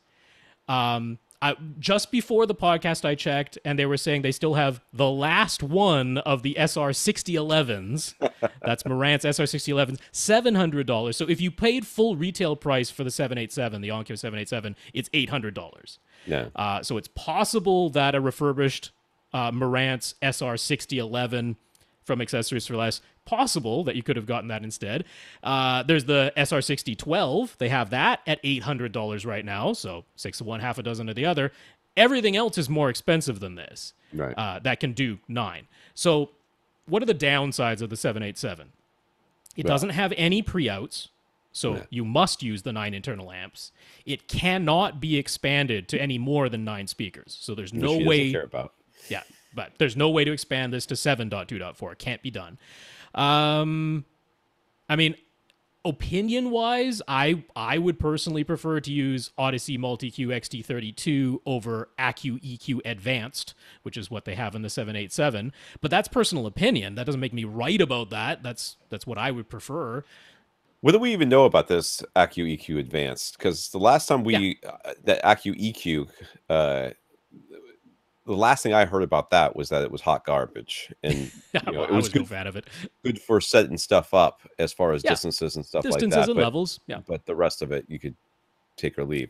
Speaker 1: just before the podcast I checked, and they were saying they still have the last one of the SR6011s. That's Marantz SR6011s, $700. So if you paid full retail price for the 787, the Onkyo 787, it's $800.
Speaker 2: Yeah.
Speaker 1: So it's possible that a refurbished Marantz SR6011 from Accessories for Less, possible that you could have gotten that instead. There's the SR6012. They have that at $800 right now, so 6 of one, half a dozen of the other. Everything else is more expensive than this.
Speaker 2: Right.
Speaker 1: That can do 9. So what are the downsides of the 787? It doesn't have any pre-outs, so you must use the 9 internal amps. It cannot be expanded to any more than 9 speakers, so there's no way.
Speaker 2: Care about.
Speaker 1: Yeah, but there's no way to expand this to 7.2.4. It can't be done. I mean, opinion-wise, I would personally prefer to use Odyssey Multi-Q XT32 over Accu EQ Advanced, which is what they have in the 787. But that's personal opinion. That doesn't make me right about that. That's what I would prefer.
Speaker 2: What do we even know about this Accu EQ Advanced? Because the last time that Accu EQ, the last thing I heard about that was that it was hot garbage, and
Speaker 1: it was good, no fan of it.
Speaker 2: Good for setting stuff up as far as distances and stuff like that.
Speaker 1: Distances and levels,
Speaker 2: But the rest of it, you could take or leave.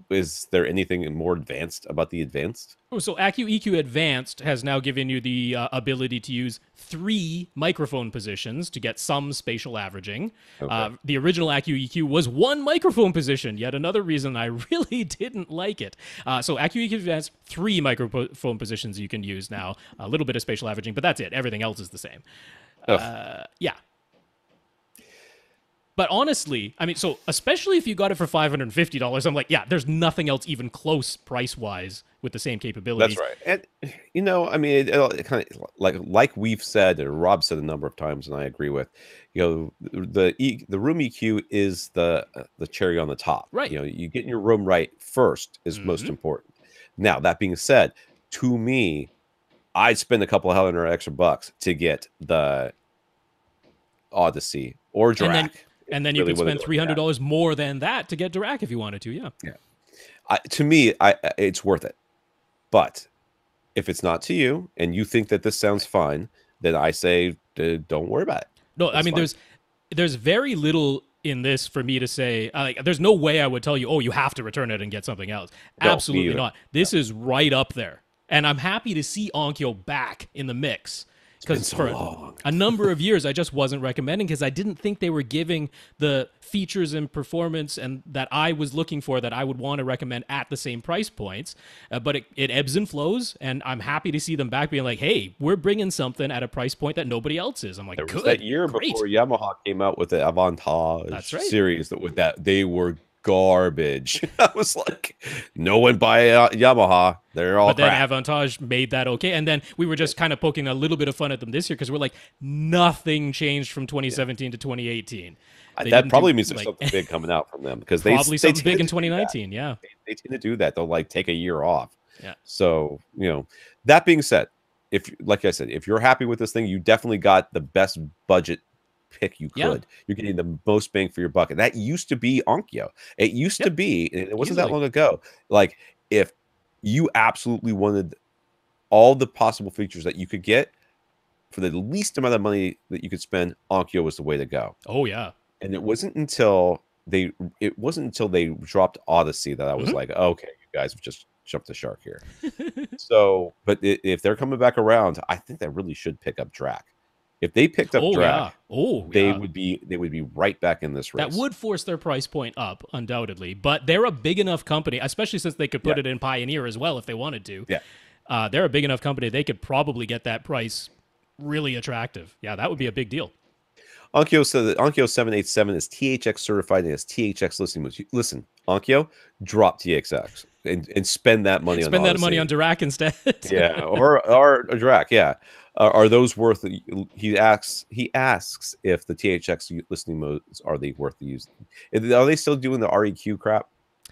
Speaker 2: Is there anything more advanced about the Advanced?
Speaker 1: So Accu EQ Advanced has now given you the ability to use 3 microphone positions to get some spatial averaging. Okay. The original Accu EQ was 1 microphone position, yet another reason I really didn't like it. So Accu EQ Advanced, 3 microphone positions you can use now. A little bit of spatial averaging, but that's it. Everything else is the same. Yeah. But honestly, I mean, so especially if you got it for $550, I'm like, yeah, there's nothing else even close price-wise with the same capabilities.
Speaker 2: That's right. And, I mean, it kind of like we've said, or Rob said a number of times, and I agree with, the room EQ is the cherry on the top.
Speaker 1: Right.
Speaker 2: You getting your room right first is most important. Now, that being said, to me, I'd spend a couple of $100 extra bucks to get the Odyssey or Dirac.
Speaker 1: And then you could spend $300 more than that to get Dirac if you wanted to, yeah.
Speaker 2: To me, it's worth it. But if it's not to you, and you think that this sounds fine, then I say don't worry about it.
Speaker 1: No, I mean, there's very little in this for me to say. There's no way I would tell you, oh, you have to return it and get something else. No, absolutely not. This is right up there. And I'm happy to see Onkyo back in the mix. because
Speaker 2: so
Speaker 1: for
Speaker 2: long.
Speaker 1: a number of years I just wasn't recommending because I didn't think they were giving the features and performance and that I was looking for that I would want to recommend at the same price points. But it ebbs and flows, and I'm happy to see them back being like, hey, we're bringing something at a price point that nobody else is. I'm like,
Speaker 2: There was
Speaker 1: good,
Speaker 2: that year
Speaker 1: great.
Speaker 2: before Yamaha came out with the Avantage
Speaker 1: That's right.
Speaker 2: series that they were garbage. I was like, no one buy Yamaha. They're all
Speaker 1: But then
Speaker 2: crap.
Speaker 1: Avantage made that okay. And then we were just kind of poking a little bit of fun at them this year because we're like, nothing changed from 2017 to 2018.
Speaker 2: That probably means there's something big coming out from them because
Speaker 1: probably something big in
Speaker 2: tend to do that.
Speaker 1: 2019. Yeah.
Speaker 2: They tend to do that. They'll like take a year off.
Speaker 1: Yeah.
Speaker 2: So, that being said, like I said, if you're happy with this thing, you definitely got the best budget pick you could.
Speaker 1: Yeah.
Speaker 2: You're getting the most bang for your buck. And that used to be Onkyo. It used to be, and it wasn't that long ago. Like, if you absolutely wanted all the possible features that you could get for the least amount of money that you could spend, Onkyo was the way to go.
Speaker 1: Oh, yeah.
Speaker 2: And it wasn't until they dropped Odyssey that I was like, okay, you guys have just jumped the shark here. So, but if they're coming back around, I think they really should pick up Drac. If they picked up Drac, they would be right back in this race.
Speaker 1: That would force their price point up, undoubtedly. But they're a big enough company, especially since they could put it in Pioneer as well if they wanted to.
Speaker 2: Yeah.
Speaker 1: They're a big enough company. They could probably get that price really attractive. Yeah, that would be a big deal.
Speaker 2: Onkyo said that Onkyo 787 is THX certified and has THX listening modes. Listen, Onkyo, drop THX and spend that money on
Speaker 1: that money on Dirac instead.
Speaker 2: Yeah, or Dirac. Yeah, are those worth? He asks if the THX listening modes are they worth the use? Are they still doing the REQ crap?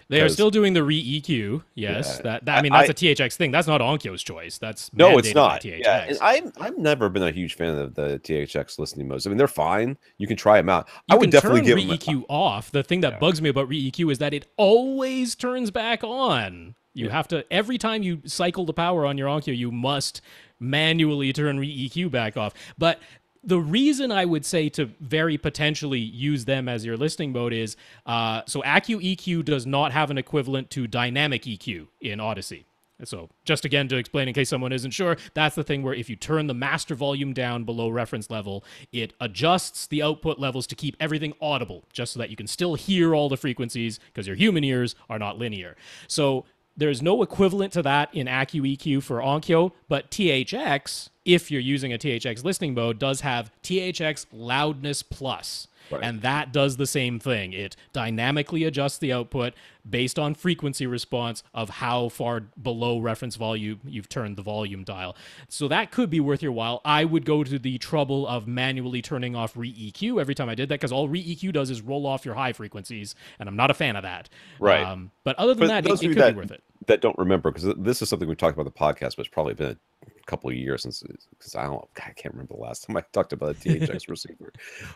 Speaker 1: They are still doing the re-EQ. Yes,
Speaker 2: Yeah.
Speaker 1: I mean that's a THX thing. That's not Onkyo's choice. That's
Speaker 2: no, it's
Speaker 1: mandated
Speaker 2: not.
Speaker 1: by THX.
Speaker 2: Yeah, and I've never been a huge fan of the THX listening modes. I mean, they're fine. You can try them out. I would definitely give them
Speaker 1: re-EQ off. The thing that bugs me about re-EQ is that it always turns back on. You have to every time you cycle the power on your Onkyo, you must manually turn re-EQ back off. But the reason I would say to very potentially use them as your listening mode is, so Accu EQ does not have an equivalent to dynamic EQ in Odyssey. So just again to explain in case someone isn't sure, that's the thing where if you turn the master volume down below reference level, it adjusts the output levels to keep everything audible, just so that you can still hear all the frequencies because your human ears are not linear. So there's no equivalent to that in Accu EQ for Onkyo, but THX, if you're using a THX listening mode, does have THX Loudness Plus. Right. And that does the same thing. It dynamically adjusts the output based on frequency response of how far below reference volume you've turned the volume dial. So that could be worth your while. I would go to the trouble of manually turning off re-EQ every time I did that, because all re-EQ does is roll off your high frequencies, and I'm not a fan of that.
Speaker 2: Right.
Speaker 1: But other than that, it could be worth it.
Speaker 2: That don't remember, because this is something we talked about the podcast, but it's probably been a couple of years since, because I can't remember the last time I talked about a THX receiver.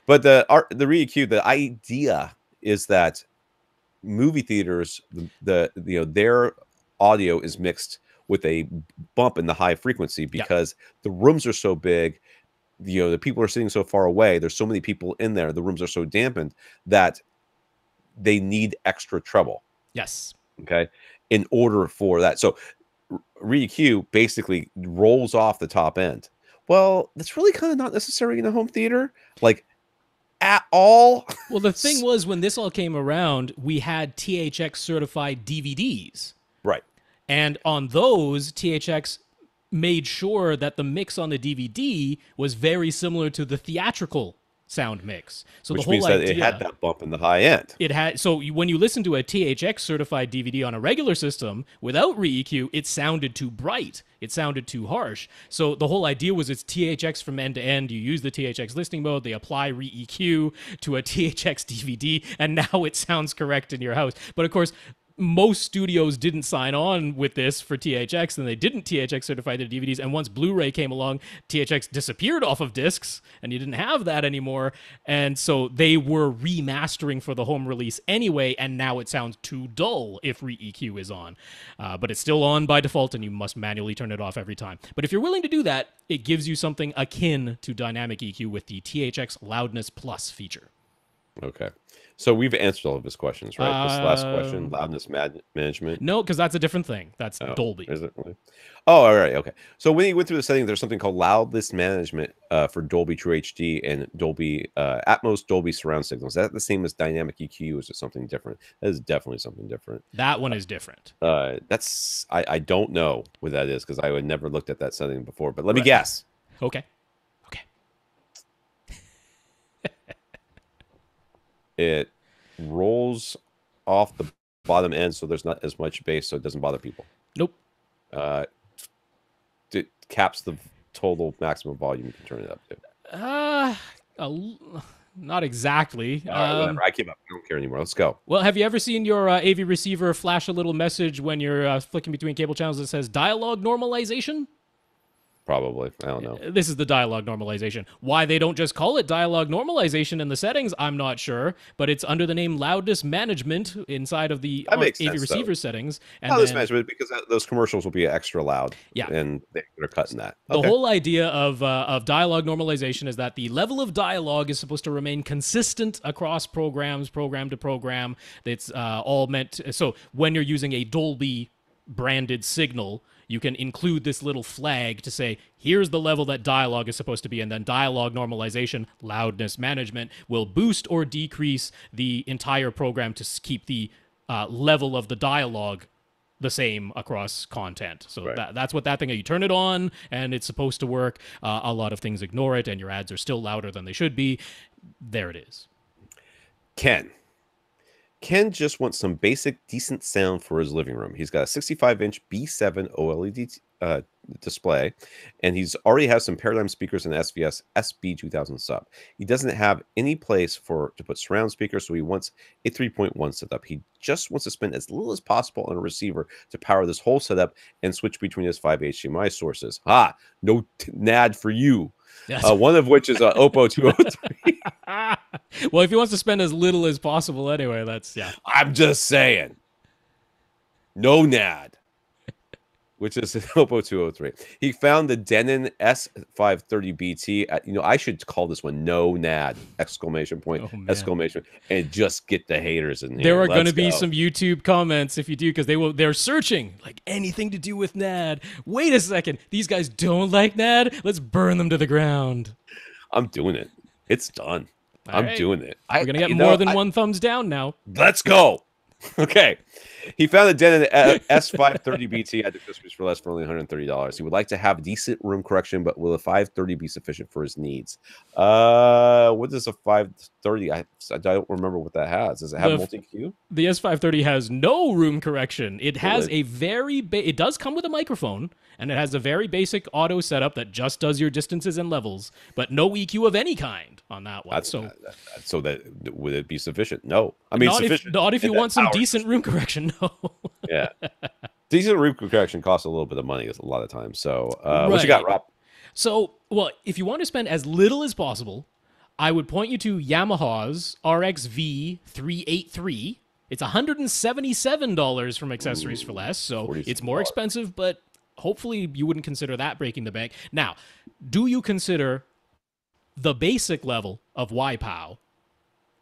Speaker 2: But the re-EQ, the idea is that movie theaters, their audio is mixed with a bump in the high frequency because the rooms are so big, the people are sitting so far away, there's so many people in there, the rooms are so dampened that they need extra treble.
Speaker 1: Yes.
Speaker 2: Okay. In order for that. So re-EQ basically rolls off the top end. Well, that's really kind of not necessary in a home theater, like at all.
Speaker 1: Well, the thing was, when this all came around, we had THX certified DVDs.
Speaker 2: Right.
Speaker 1: And on those, THX made sure that the mix on the DVD was very similar to the theatrical sound mix. So
Speaker 2: which
Speaker 1: the whole
Speaker 2: means
Speaker 1: idea,
Speaker 2: that it had that bump in the high end.
Speaker 1: It had, so when you listen to a THX certified DVD on a regular system without re-EQ, it sounded too bright. It sounded too harsh. So the whole idea was it's THX from end to end. You use the THX listening mode, they apply re-EQ to a THX DVD, and now it sounds correct in your house. But of course, most studios didn't sign on with this for THX, and they didn't THX certify their DVDs. And once Blu-ray came along, THX disappeared off of discs, and you didn't have that anymore. And so they were remastering for the home release anyway, and now it sounds too dull if re-EQ is on. But it's still on by default, and you must manually turn it off every time. But if you're willing to do that, it gives you something akin to dynamic EQ with the THX Loudness Plus feature.
Speaker 2: Okay. So we've answered all of his questions, right? This last question, loudness management.
Speaker 1: No, because that's a different thing. That's
Speaker 2: Oh,
Speaker 1: Dolby.
Speaker 2: is it? Oh, all right, okay. So when you went through the settings, there's something called loudness management for Dolby True HD and Dolby Atmos, Dolby surround signals. Is that the same as dynamic EQ? Or is it something different? That is definitely something different.
Speaker 1: That one is different.
Speaker 2: That's I don't know what that is because I would never looked at that setting before. But let me guess.
Speaker 1: Okay.
Speaker 2: It rolls off the bottom end, so there's not as much bass, so it doesn't bother people.
Speaker 1: Nope.
Speaker 2: It caps the total maximum volume you can turn it up to.
Speaker 1: Not exactly.
Speaker 2: Whatever. I give up. I don't care anymore. Let's go.
Speaker 1: Well, have you ever seen your AV receiver flash a little message when you're flicking between cable channels that says dialogue normalization?
Speaker 2: Probably. I don't know.
Speaker 1: This is the dialogue normalization. Why they don't just call it dialogue normalization in the settings, I'm not sure, but it's under the name loudness management inside of the AV receiver settings. And
Speaker 2: loudness management, because those commercials will be extra loud.
Speaker 1: Yeah.
Speaker 2: And they're cutting that.
Speaker 1: The whole idea of dialogue normalization is that the level of dialogue is supposed to remain consistent across programs, program to program. It's all meant... So when you're using a Dolby branded signal, you can include this little flag to say, here's the level that dialogue is supposed to be, and then dialogue normalization, loudness management, will boost or decrease the entire program to keep the level of the dialogue the same across content. So that's what that thing is. You turn it on, and it's supposed to work. A lot of things ignore it, and your ads are still louder than they should be. There it is.
Speaker 2: Ken just wants some basic, decent sound for his living room. He's got a 65-inch B7 OLED display, and he's already has some Paradigm speakers and SVS SB2000 sub. He doesn't have any place to put surround speakers, so he wants a 3.1 setup. He just wants to spend as little as possible on a receiver to power this whole setup and switch between his 5 HDMI sources. No NAD for you. One of which is an Oppo 203.
Speaker 1: Well, if he wants to spend as little as possible anyway,
Speaker 2: I'm just saying. No NAD. Which is an Oppo 203. He found the Denon S530BT. I should call this one No NAD! Exclamation point! Exclamation! And just get the haters in here.
Speaker 1: There are going to be some YouTube comments if you do, because they're searching like anything to do with NAD. Wait a second, these guys don't like NAD. Let's burn them to the ground.
Speaker 2: I'm doing it. It's done. I'm doing it.
Speaker 1: We're gonna get more than one thumbs down now.
Speaker 2: Let's go. Okay. He found a Denon S530BT at the Christmas for less for only $130. He would like to have decent room correction, but will a 530 be sufficient for his needs? What does a 530? I don't remember what that has. Does it have multi-Q?
Speaker 1: The S530 has no room correction. It has a very it does come with a microphone, and it has a very basic auto setup that just does your distances and levels, but no EQ of any kind on that one. So
Speaker 2: that would it be sufficient? No. I mean, sufficient.
Speaker 1: Not if you want some decent room correction. No.
Speaker 2: Yeah. Decent room correction costs a little bit of money a lot of times. So what you got, Rob?
Speaker 1: So, well, if you want to spend as little as possible, I would point you to Yamaha's RXV 383. It's $177 from Accessories for Less, so it's more expensive, but hopefully you wouldn't consider that breaking the bank. Now, do you consider the basic level of YPOW?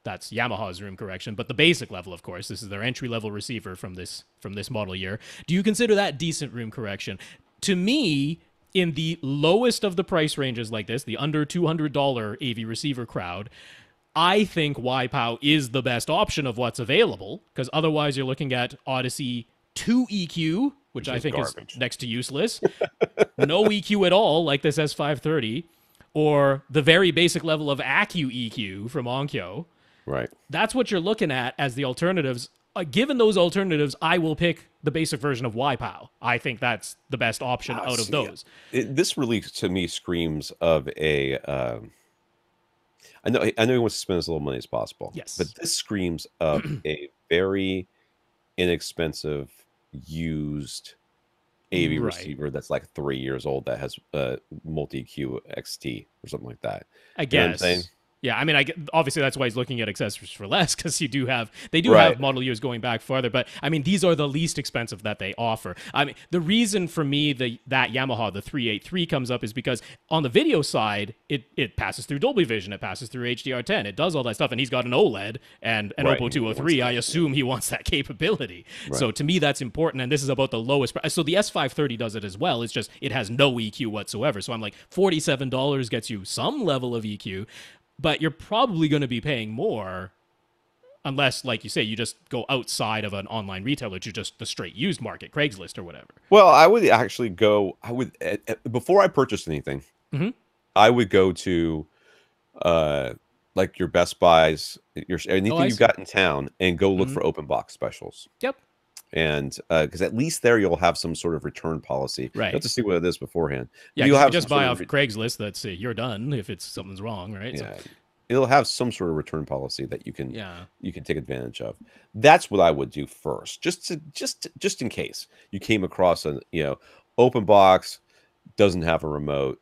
Speaker 1: That's Yamaha's room correction, but the basic level, of course, this is their entry-level receiver from this model year. Do you consider that decent room correction? To me, in the lowest of the price ranges like this, the under $200 AV receiver crowd, I think YPOW is the best option of what's available, because otherwise you're looking at Odyssey 2 EQ, which I think garbage. Is next to useless, no EQ at all, like this S530, or the very basic level of Accu EQ from Onkyo.
Speaker 2: Right.
Speaker 1: That's what you're looking at as the alternatives. Given those alternatives, I will pick the basic version of YPOW. I think that's the best option out of those.
Speaker 2: This really, to me, screams of a... I know he wants to spend as little money as possible.
Speaker 1: Yes.
Speaker 2: But this screams of a very inexpensive, used AV receiver that's like 3 years old that has multi-Q XT or something like that.
Speaker 1: I guess.
Speaker 2: You know what I'm saying?
Speaker 1: Yeah, I mean, obviously that's why he's looking at accessories for less, because they do have
Speaker 2: Right.
Speaker 1: model years going back farther. But I mean, these are the least expensive that they offer. I mean, the reason for me that Yamaha the 383 comes up is because on the video side, it passes through Dolby Vision, it passes through HDR10, it does all that stuff, and he's got an OLED and an
Speaker 2: Right,
Speaker 1: Oppo 203. I assume he wants that capability.
Speaker 2: Right.
Speaker 1: So to me, that's important, and this is about the lowest price. So the S530 does it as well. It's just it has no EQ whatsoever. So I'm like, $47 gets you some level of EQ. But you're probably going to be paying more unless, like you say, you just go outside of an online retailer to just the straight used market, Craigslist or whatever.
Speaker 2: Well, I would actually go. Before I purchased anything, I would go to, like your Best Buys, anything you've got in town, and go look for open box specials.
Speaker 1: Yep.
Speaker 2: And because at least there you'll have some sort of return policy.
Speaker 1: Right.
Speaker 2: You have to see what it is beforehand.
Speaker 1: Yeah,
Speaker 2: you'll have
Speaker 1: just buy off Craigslist. That's it. You're done if something's wrong, right?
Speaker 2: Yeah. So, it'll have some sort of return policy that you can take advantage of. That's what I would do first, just in case you came across an open box, doesn't have a remote.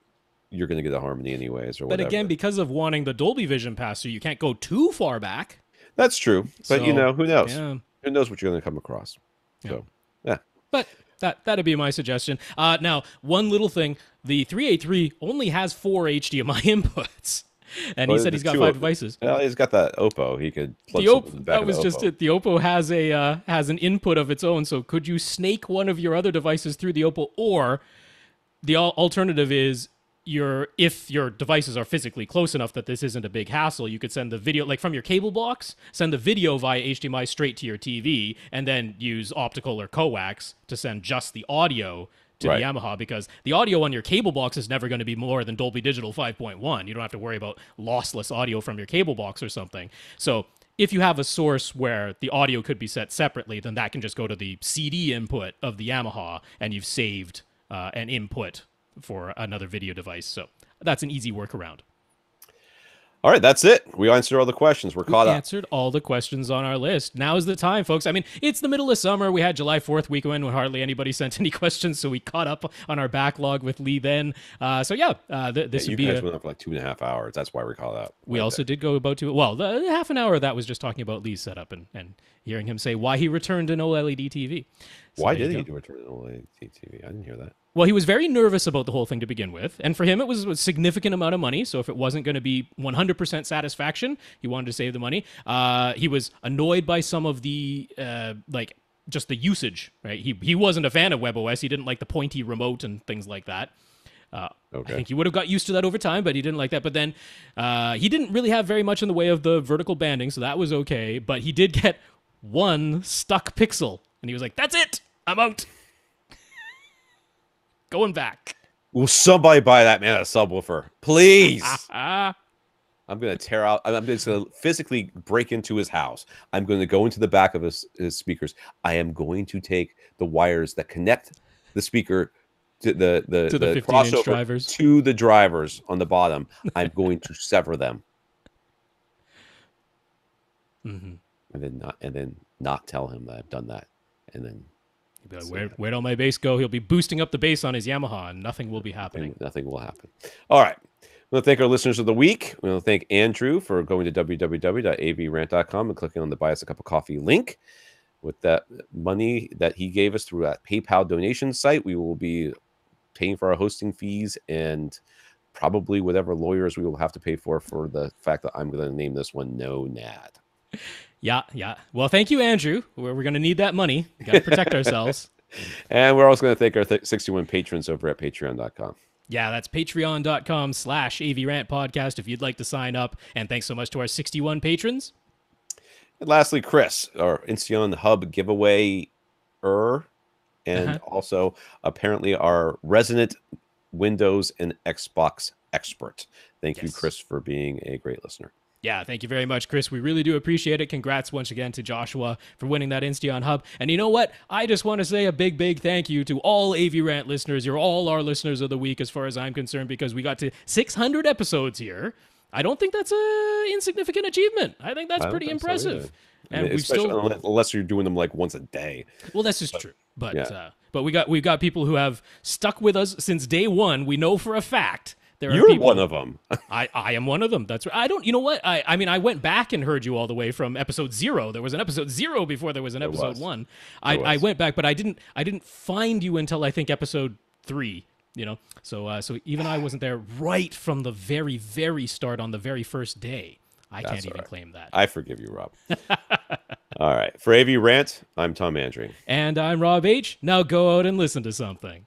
Speaker 2: You're going to get a Harmony anyways, or whatever.
Speaker 1: But again, because of wanting the Dolby Vision pass through, you can't go too far back.
Speaker 2: That's true. But who knows?
Speaker 1: Yeah.
Speaker 2: Who knows what you're going to come across? So, yeah.
Speaker 1: But that'd be my suggestion. Now, one little thing: the 383 only has 4 HDMI inputs, and he said he's got 5 devices.
Speaker 2: Well, he's got that Oppo. He could plug something in the back of the Oppo. That was just it.
Speaker 1: The Oppo has an input of its own. So could you snake one of your other devices through the Oppo, or the alternative is if your devices are physically close enough that this isn't a big hassle, you could send the video, like from your cable box, send the video via HDMI straight to your TV, and then use optical or coax to send just the audio to the Yamaha, because the audio on your cable box is never going to be more than Dolby Digital 5.1. You don't have to worry about lossless audio from your cable box or something. So if you have a source where the audio could be set separately, then that can just go to the CD input of the Yamaha, and you've saved an input for another video device. So that's an easy workaround.
Speaker 2: All right, that's it. We answered all the questions. We're caught up.
Speaker 1: We answered all the questions on our list. Now is the time, folks. I mean, it's the middle of summer. We had July 4th weekend when hardly anybody sent any questions, so we caught up on our backlog with Lee then. This would be...
Speaker 2: You guys went up for like 2.5 hours. That's why we caught up.
Speaker 1: We also did go about the half an hour of that was just talking about Lee's setup and hearing him say why he returned an OLED TV. So
Speaker 2: why did he return an OLED TV? I didn't hear that.
Speaker 1: Well, he was very nervous about the whole thing to begin with. And for him, it was a significant amount of money. So if it wasn't going to be 100% satisfaction, he wanted to save the money. He was annoyed by some of the, just the usage, right? He wasn't a fan of WebOS. He didn't like the pointy remote and things like that. I think he would have got used to that over time, but he didn't like that. But then he didn't really have very much in the way of the vertical banding, so that was okay. But he did get one stuck pixel. And he was like, that's it. I'm out. Going back.
Speaker 2: Will somebody buy that man a subwoofer? Please. I'm going to tear out. I'm just going to physically break into his house. I'm going to go into the back of his speakers. I am going to take the wires that connect the speaker to the
Speaker 1: 15-inch drivers
Speaker 2: to the drivers on the bottom. I'm going to sever them. And then not tell him that I've done that. And then
Speaker 1: he'll be like, where'd all my bass go? He'll be boosting up the bass on his Yamaha, and nothing will be happening.
Speaker 2: Nothing will happen. All right. We want to thank our listeners of the week. We want to thank Andrew for going to www.avrant.com and clicking on the Buy Us a Cup of Coffee link. With that money that he gave us through that PayPal donation site, we will be paying for our hosting fees and probably whatever lawyers we will have to pay for the fact that I'm going to name this one No Nad.
Speaker 1: Yeah. Well, thank you, Andrew. We're going to need that money. We got to protect ourselves.
Speaker 2: And we're also going to thank our 61 patrons over at patreon.com.
Speaker 1: Yeah, that's patreon.com/AVRant Podcast if you'd like to sign up. And thanks so much to our 61 patrons.
Speaker 2: And lastly, Chris, our Insteon Hub giveaway and also apparently our resident Windows and Xbox expert. Thank you, Chris, for being a great listener.
Speaker 1: Yeah, thank you very much, Chris. We really do appreciate it. Congrats once again to Joshua for winning that Insteon Hub. And you know what? I just want to say a big, big thank you to all AV Rant listeners. You're all our listeners of the week as far as I'm concerned, because we got to 600 episodes here. I don't think that's an insignificant achievement. I think that's pretty impressive.
Speaker 2: So,
Speaker 1: and we've still,
Speaker 2: unless you're doing them like once a day.
Speaker 1: Well, that's just true. But we've got people who have stuck with us since day one. We know for a fact There are
Speaker 2: You're
Speaker 1: people,
Speaker 2: one of them.
Speaker 1: I am one of them. That's right. I don't. You know what? I mean, I went back and heard you all the way from episode 0. There was an episode 0 before there was an episode 1. I went back, but I didn't find you until I think episode 3. You know, so even I wasn't there right from the very, very start on the very first day. I can't even claim that.
Speaker 2: I forgive you, Rob. All right. For AV Rant, I'm Tom Andry.
Speaker 1: And I'm Rob H. Now go out and listen to something.